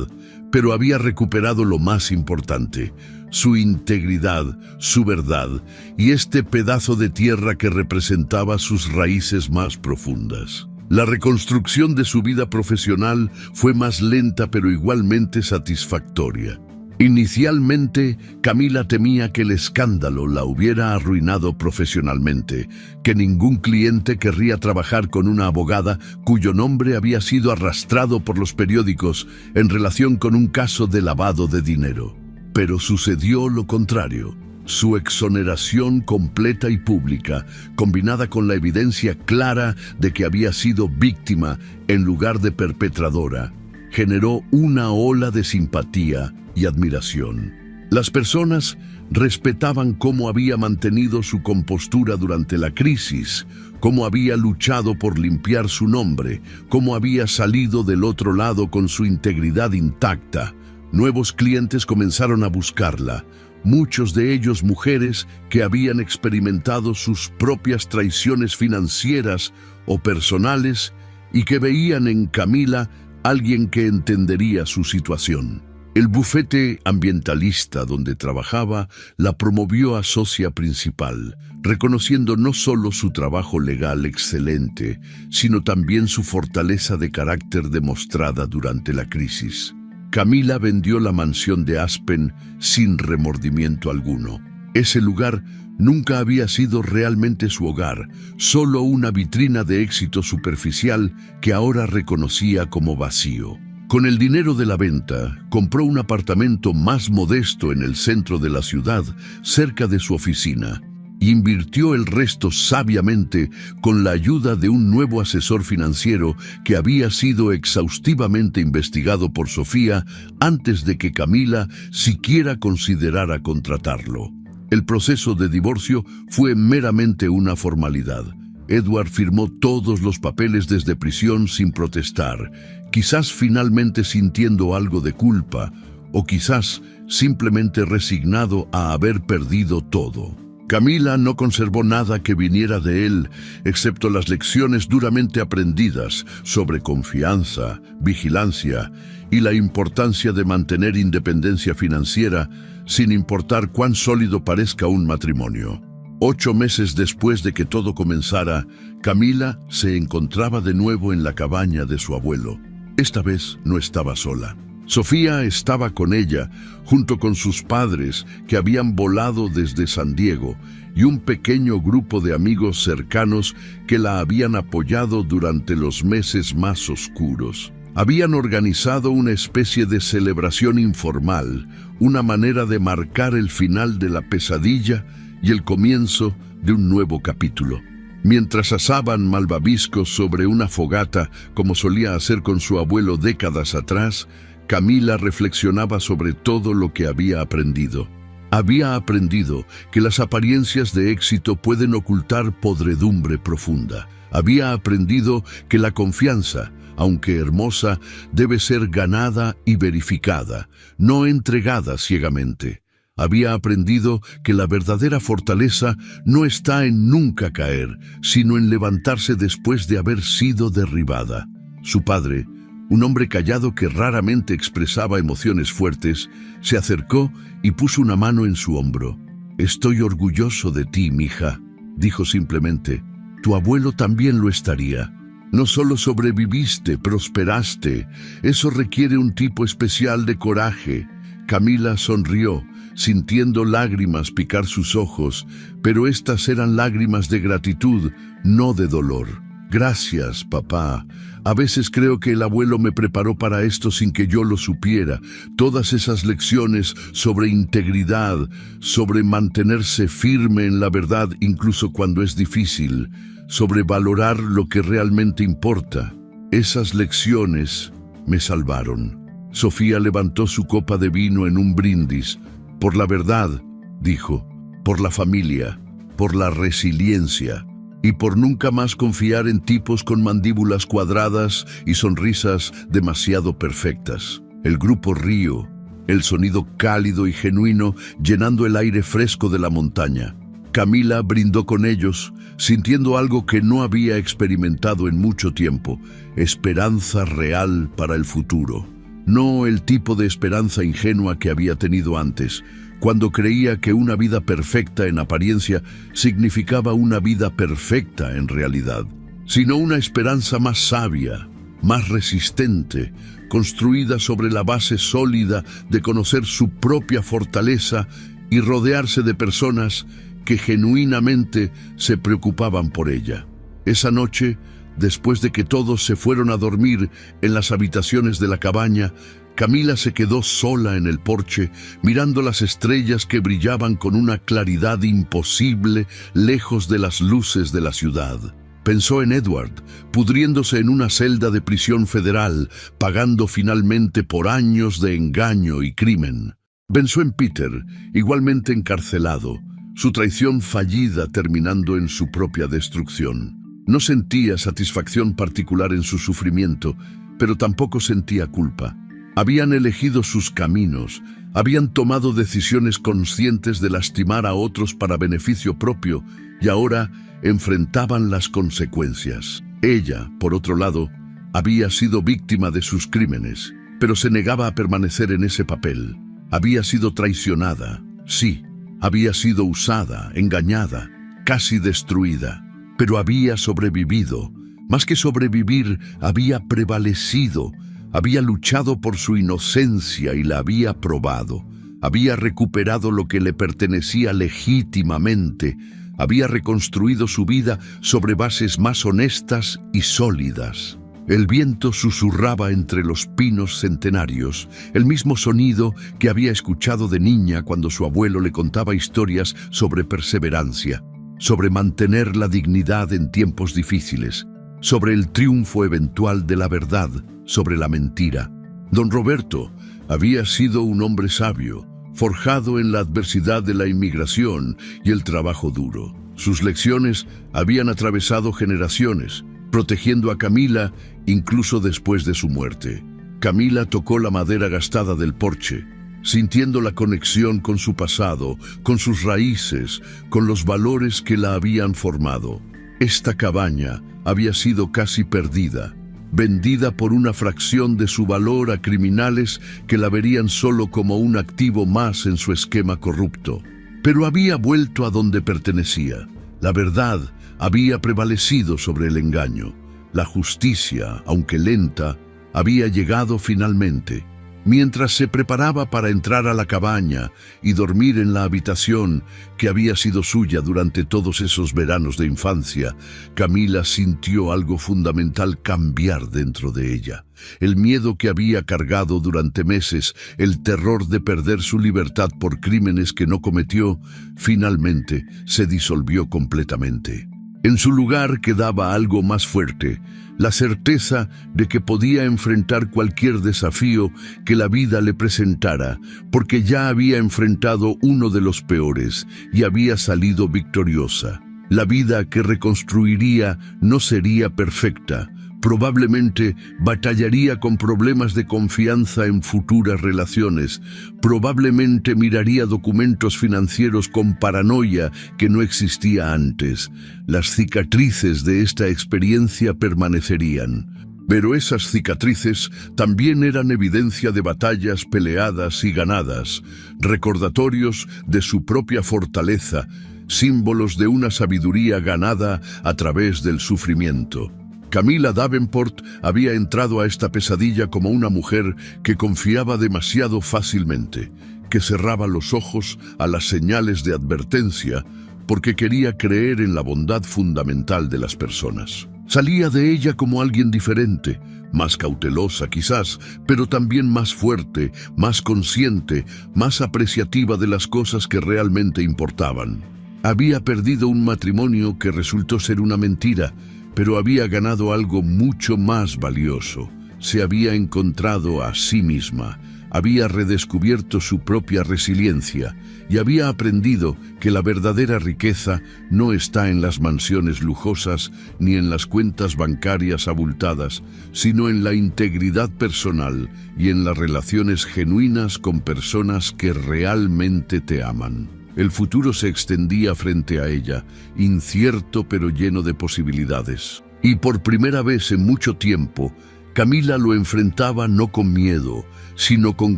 pero había recuperado lo más importante: su integridad, su verdad, y este pedazo de tierra que representaba sus raíces más profundas. La reconstrucción de su vida profesional fue más lenta pero igualmente satisfactoria. Inicialmente, Camila temía que el escándalo la hubiera arruinado profesionalmente, que ningún cliente querría trabajar con una abogada cuyo nombre había sido arrastrado por los periódicos en relación con un caso de lavado de dinero. Pero sucedió lo contrario. Su exoneración completa y pública, combinada con la evidencia clara de que había sido víctima en lugar de perpetradora, generó una ola de simpatía y admiración. Las personas respetaban cómo había mantenido su compostura durante la crisis, cómo había luchado por limpiar su nombre, cómo había salido del otro lado con su integridad intacta. Nuevos clientes comenzaron a buscarla, muchos de ellos mujeres que habían experimentado sus propias traiciones financieras o personales y que veían en Camila alguien que entendería su situación. El bufete ambientalista donde trabajaba la promovió a socia principal, reconociendo no solo su trabajo legal excelente, sino también su fortaleza de carácter demostrada durante la crisis. Camila vendió la mansión de Aspen sin remordimiento alguno. Ese lugar nunca había sido realmente su hogar, solo una vitrina de éxito superficial que ahora reconocía como vacío. Con el dinero de la venta, compró un apartamento más modesto en el centro de la ciudad, cerca de su oficina. Invirtió el resto sabiamente con la ayuda de un nuevo asesor financiero que había sido exhaustivamente investigado por Sofía antes de que Camila siquiera considerara contratarlo. El proceso de divorcio fue meramente una formalidad. Edward firmó todos los papeles desde prisión sin protestar, quizás finalmente sintiendo algo de culpa, o quizás simplemente resignado a haber perdido todo. Camila no conservó nada que viniera de él, excepto las lecciones duramente aprendidas sobre confianza, vigilancia y la importancia de mantener independencia financiera sin importar cuán sólido parezca un matrimonio. 8 meses después de que todo comenzara, Camila se encontraba de nuevo en la cabaña de su abuelo. Esta vez no estaba sola. Sofía estaba con ella, junto con sus padres que habían volado desde San Diego, y un pequeño grupo de amigos cercanos que la habían apoyado durante los meses más oscuros. Habían organizado una especie de celebración informal, una manera de marcar el final de la pesadilla y el comienzo de un nuevo capítulo. Mientras asaban malvaviscos sobre una fogata, como solía hacer con su abuelo décadas atrás, Camila reflexionaba sobre todo lo que había aprendido. Había aprendido que las apariencias de éxito pueden ocultar podredumbre profunda. Había aprendido que la confianza, aunque hermosa, debe ser ganada y verificada, no entregada ciegamente. Había aprendido que la verdadera fortaleza no está en nunca caer, sino en levantarse después de haber sido derribada. Su padre, un hombre callado que raramente expresaba emociones fuertes, se acercó y puso una mano en su hombro. «Estoy orgulloso de ti, mija», dijo simplemente. «Tu abuelo también lo estaría. No solo sobreviviste, prosperaste. Eso requiere un tipo especial de coraje». Camila sonrió, sintiendo lágrimas picar sus ojos, pero estas eran lágrimas de gratitud, no de dolor. «Gracias, papá. A veces creo que el abuelo me preparó para esto sin que yo lo supiera. Todas esas lecciones sobre integridad, sobre mantenerse firme en la verdad incluso cuando es difícil, sobre valorar lo que realmente importa. Esas lecciones me salvaron». Sofía levantó su copa de vino en un brindis. Por la verdad, dijo, por la familia, por la resiliencia y por nunca más confiar en tipos con mandíbulas cuadradas y sonrisas demasiado perfectas. El grupo rió, el sonido cálido y genuino llenando el aire fresco de la montaña. Camila brindó con ellos, sintiendo algo que no había experimentado en mucho tiempo, esperanza real para el futuro. No el tipo de esperanza ingenua que había tenido antes, cuando creía que una vida perfecta en apariencia significaba una vida perfecta en realidad, sino una esperanza más sabia, más resistente, construida sobre la base sólida de conocer su propia fortaleza y rodearse de personas que genuinamente se preocupaban por ella. Esa noche, después de que todos se fueron a dormir en las habitaciones de la cabaña, Camila se quedó sola en el porche, mirando las estrellas que brillaban con una claridad imposible lejos de las luces de la ciudad. Pensó en Edward, pudriéndose en una celda de prisión federal, pagando finalmente por años de engaño y crimen. Pensó en Peter, igualmente encarcelado, su traición fallida terminando en su propia destrucción. No sentía satisfacción particular en su sufrimiento, pero tampoco sentía culpa. Habían elegido sus caminos, habían tomado decisiones conscientes de lastimar a otros para beneficio propio y ahora enfrentaban las consecuencias. Ella, por otro lado, había sido víctima de sus crímenes, pero se negaba a permanecer en ese papel. Había sido traicionada, sí, había sido usada, engañada, casi destruida, pero había sobrevivido. Más que sobrevivir, había prevalecido. Había luchado por su inocencia y la había probado. Había recuperado lo que le pertenecía legítimamente. Había reconstruido su vida sobre bases más honestas y sólidas. El viento susurraba entre los pinos centenarios, el mismo sonido que había escuchado de niña cuando su abuelo le contaba historias sobre perseverancia, sobre mantener la dignidad en tiempos difíciles, sobre el triunfo eventual de la verdad sobre la mentira. Don Roberto había sido un hombre sabio, forjado en la adversidad de la inmigración y el trabajo duro. Sus lecciones habían atravesado generaciones, protegiendo a Camila incluso después de su muerte. Camila tocó la madera gastada del porche, sintiendo la conexión con su pasado, con sus raíces, con los valores que la habían formado. Esta cabaña había sido casi perdida, vendida por una fracción de su valor a criminales que la verían solo como un activo más en su esquema corrupto. Pero había vuelto a donde pertenecía. La verdad había prevalecido sobre el engaño. La justicia, aunque lenta, había llegado finalmente. Mientras se preparaba para entrar a la cabaña y dormir en la habitación que había sido suya durante todos esos veranos de infancia, Camila sintió algo fundamental cambiar dentro de ella. El miedo que había cargado durante meses, el terror de perder su libertad por crímenes que no cometió, finalmente se disolvió completamente. En su lugar quedaba algo más fuerte, la certeza de que podía enfrentar cualquier desafío que la vida le presentara, porque ya había enfrentado uno de los peores y había salido victoriosa. La vida que reconstruiría no sería perfecta. Probablemente batallaría con problemas de confianza en futuras relaciones. Probablemente miraría documentos financieros con paranoia que no existía antes. Las cicatrices de esta experiencia permanecerían. Pero esas cicatrices también eran evidencia de batallas peleadas y ganadas, recordatorios de su propia fortaleza, símbolos de una sabiduría ganada a través del sufrimiento. Camila Davenport había entrado a esta pesadilla como una mujer que confiaba demasiado fácilmente, que cerraba los ojos a las señales de advertencia porque quería creer en la bondad fundamental de las personas. Salía de ella como alguien diferente, más cautelosa quizás, pero también más fuerte, más consciente, más apreciativa de las cosas que realmente importaban. Había perdido un matrimonio que resultó ser una mentira, pero había ganado algo mucho más valioso: se había encontrado a sí misma, había redescubierto su propia resiliencia y había aprendido que la verdadera riqueza no está en las mansiones lujosas ni en las cuentas bancarias abultadas, sino en la integridad personal y en las relaciones genuinas con personas que realmente te aman. El futuro se extendía frente a ella, incierto pero lleno de posibilidades. Y por primera vez en mucho tiempo, Camila lo enfrentaba no con miedo, sino con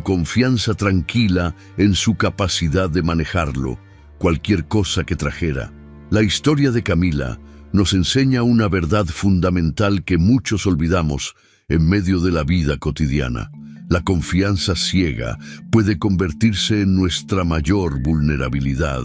confianza tranquila en su capacidad de manejarlo, cualquier cosa que trajera. La historia de Camila nos enseña una verdad fundamental que muchos olvidamos en medio de la vida cotidiana. La confianza ciega puede convertirse en nuestra mayor vulnerabilidad,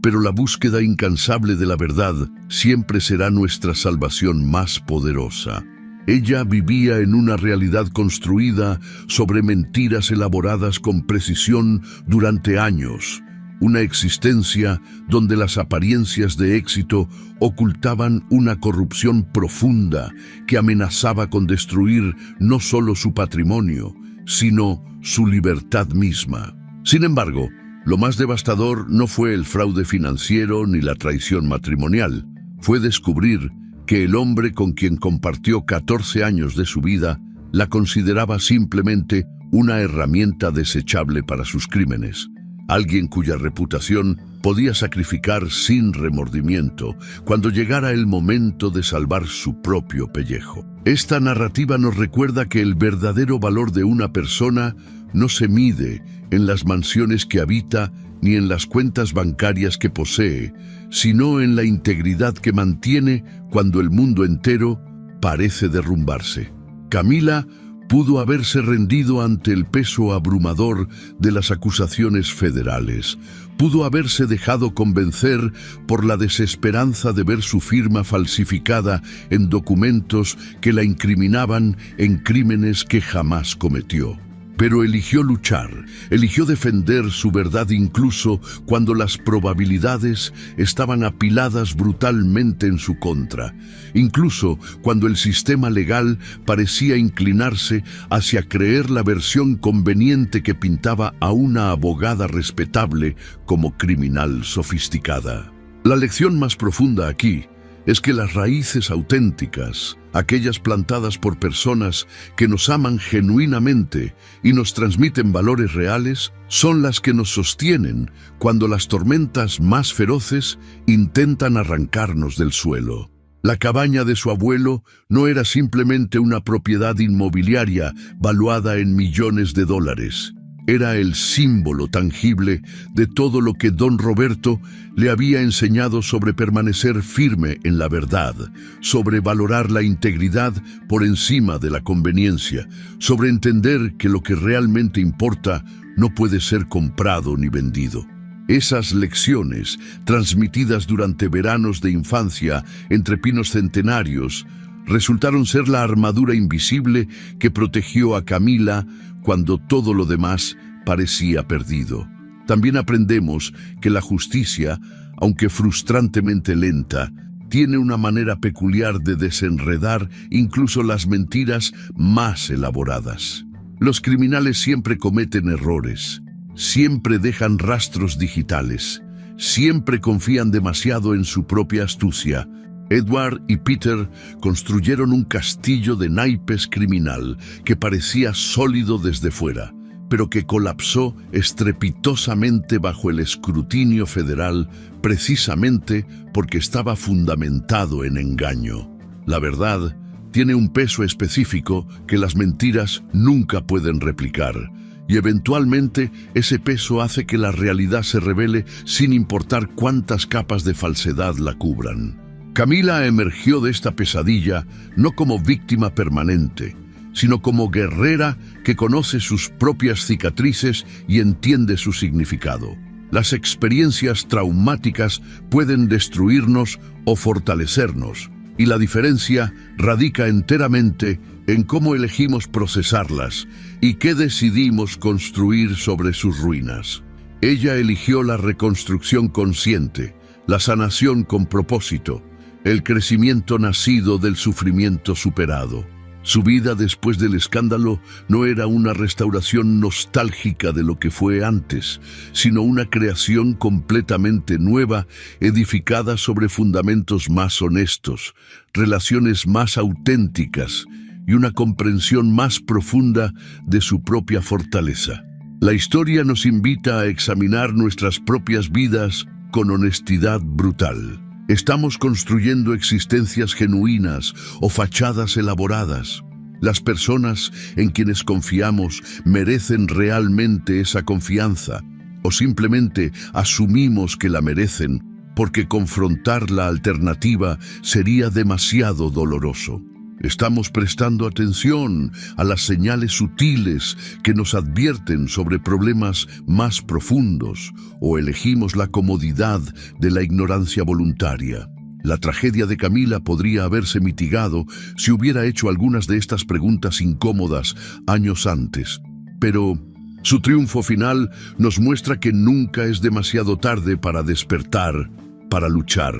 pero la búsqueda incansable de la verdad siempre será nuestra salvación más poderosa. Ella vivía en una realidad construida sobre mentiras elaboradas con precisión durante años, una existencia donde las apariencias de éxito ocultaban una corrupción profunda que amenazaba con destruir no solo su patrimonio, sino su libertad misma. Sin embargo, lo más devastador no fue el fraude financiero ni la traición matrimonial, fue descubrir que el hombre con quien compartió 14 años de su vida la consideraba simplemente una herramienta desechable para sus crímenes. Alguien cuya reputación podía sacrificar sin remordimiento cuando llegara el momento de salvar su propio pellejo. Esta narrativa nos recuerda que el verdadero valor de una persona no se mide en las mansiones que habita ni en las cuentas bancarias que posee, sino en la integridad que mantiene cuando el mundo entero parece derrumbarse. Camila pudo haberse rendido ante el peso abrumador de las acusaciones federales. Pudo haberse dejado convencer por la desesperanza de ver su firma falsificada en documentos que la incriminaban en crímenes que jamás cometió. Pero eligió luchar, eligió defender su verdad incluso cuando las probabilidades estaban apiladas brutalmente en su contra, incluso cuando el sistema legal parecía inclinarse hacia creer la versión conveniente que pintaba a una abogada respetable como criminal sofisticada. La lección más profunda aquí es que las raíces auténticas, aquellas plantadas por personas que nos aman genuinamente y nos transmiten valores reales, son las que nos sostienen cuando las tormentas más feroces intentan arrancarnos del suelo. La cabaña de su abuelo no era simplemente una propiedad inmobiliaria valuada en millones de dólares. Era el símbolo tangible de todo lo que don Roberto le había enseñado sobre permanecer firme en la verdad, sobre valorar la integridad por encima de la conveniencia, sobre entender que lo que realmente importa no puede ser comprado ni vendido. Esas lecciones, transmitidas durante veranos de infancia entre pinos centenarios, resultaron ser la armadura invisible que protegió a Camila cuando todo lo demás parecía perdido. También aprendemos que la justicia, aunque frustrantemente lenta, tiene una manera peculiar de desenredar incluso las mentiras más elaboradas. Los criminales siempre cometen errores, siempre dejan rastros digitales, siempre confían demasiado en su propia astucia. Edward y Peter construyeron un castillo de naipes criminal que parecía sólido desde fuera, pero que colapsó estrepitosamente bajo el escrutinio federal precisamente porque estaba fundamentado en engaño. La verdad tiene un peso específico que las mentiras nunca pueden replicar, y eventualmente ese peso hace que la realidad se revele sin importar cuántas capas de falsedad la cubran. Camila emergió de esta pesadilla no como víctima permanente, sino como guerrera que conoce sus propias cicatrices y entiende su significado. Las experiencias traumáticas pueden destruirnos o fortalecernos, y la diferencia radica enteramente en cómo elegimos procesarlas y qué decidimos construir sobre sus ruinas. Ella eligió la reconstrucción consciente, la sanación con propósito, el crecimiento nacido del sufrimiento superado. Su vida después del escándalo no era una restauración nostálgica de lo que fue antes, sino una creación completamente nueva, edificada sobre fundamentos más honestos, relaciones más auténticas y una comprensión más profunda de su propia fortaleza. La historia nos invita a examinar nuestras propias vidas con honestidad brutal. ¿Estamos construyendo existencias genuinas o fachadas elaboradas? ¿Las personas en quienes confiamos merecen realmente esa confianza? ¿O simplemente asumimos que la merecen porque confrontar la alternativa sería demasiado doloroso? ¿Estamos prestando atención a las señales sutiles que nos advierten sobre problemas más profundos o elegimos la comodidad de la ignorancia voluntaria? La tragedia de Camila podría haberse mitigado si hubiera hecho algunas de estas preguntas incómodas años antes, pero su triunfo final nos muestra que nunca es demasiado tarde para despertar, para luchar,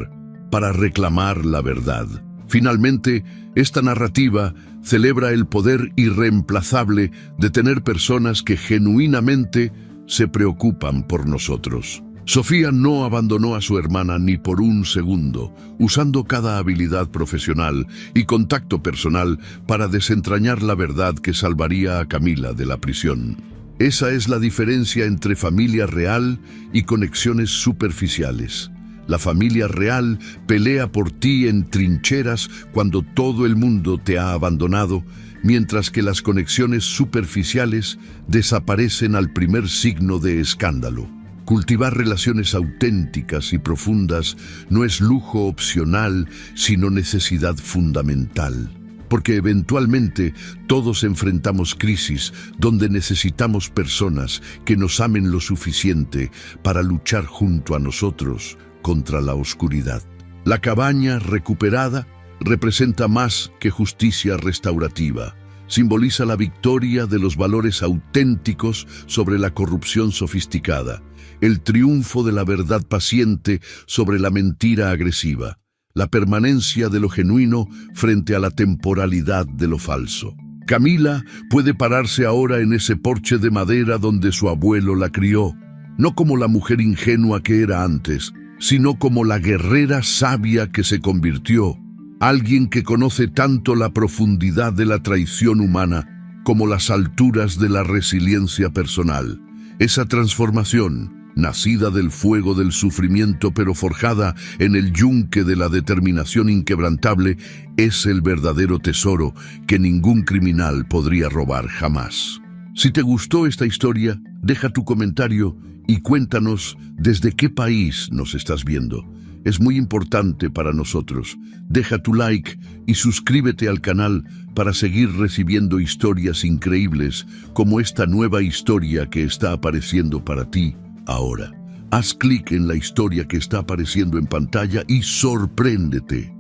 para reclamar la verdad. Finalmente, esta narrativa celebra el poder irreemplazable de tener personas que genuinamente se preocupan por nosotros. Sofía no abandonó a su hermana ni por un segundo, usando cada habilidad profesional y contacto personal para desentrañar la verdad que salvaría a Camila de la prisión. Esa es la diferencia entre familia real y conexiones superficiales. La familia real pelea por ti en trincheras cuando todo el mundo te ha abandonado, mientras que las conexiones superficiales desaparecen al primer signo de escándalo. Cultivar relaciones auténticas y profundas no es lujo opcional, sino necesidad fundamental. Porque eventualmente todos enfrentamos crisis donde necesitamos personas que nos amen lo suficiente para luchar junto a nosotros contra la oscuridad. La cabaña recuperada representa más que justicia restaurativa. Simboliza la victoria de los valores auténticos sobre la corrupción sofisticada, el triunfo de la verdad paciente sobre la mentira agresiva, la permanencia de lo genuino frente a la temporalidad de lo falso. Camila puede pararse ahora en ese porche de madera donde su abuelo la crió, no como la mujer ingenua que era antes, sino como la guerrera sabia que se convirtió, alguien que conoce tanto la profundidad de la traición humana como las alturas de la resiliencia personal. Esa transformación, nacida del fuego del sufrimiento pero forjada en el yunque de la determinación inquebrantable, es el verdadero tesoro que ningún criminal podría robar jamás. Si te gustó esta historia, deja tu comentario y cuéntanos desde qué país nos estás viendo. Es muy importante para nosotros. Deja tu like y suscríbete al canal para seguir recibiendo historias increíbles como esta nueva historia que está apareciendo para ti ahora. Haz clic en la historia que está apareciendo en pantalla y sorpréndete.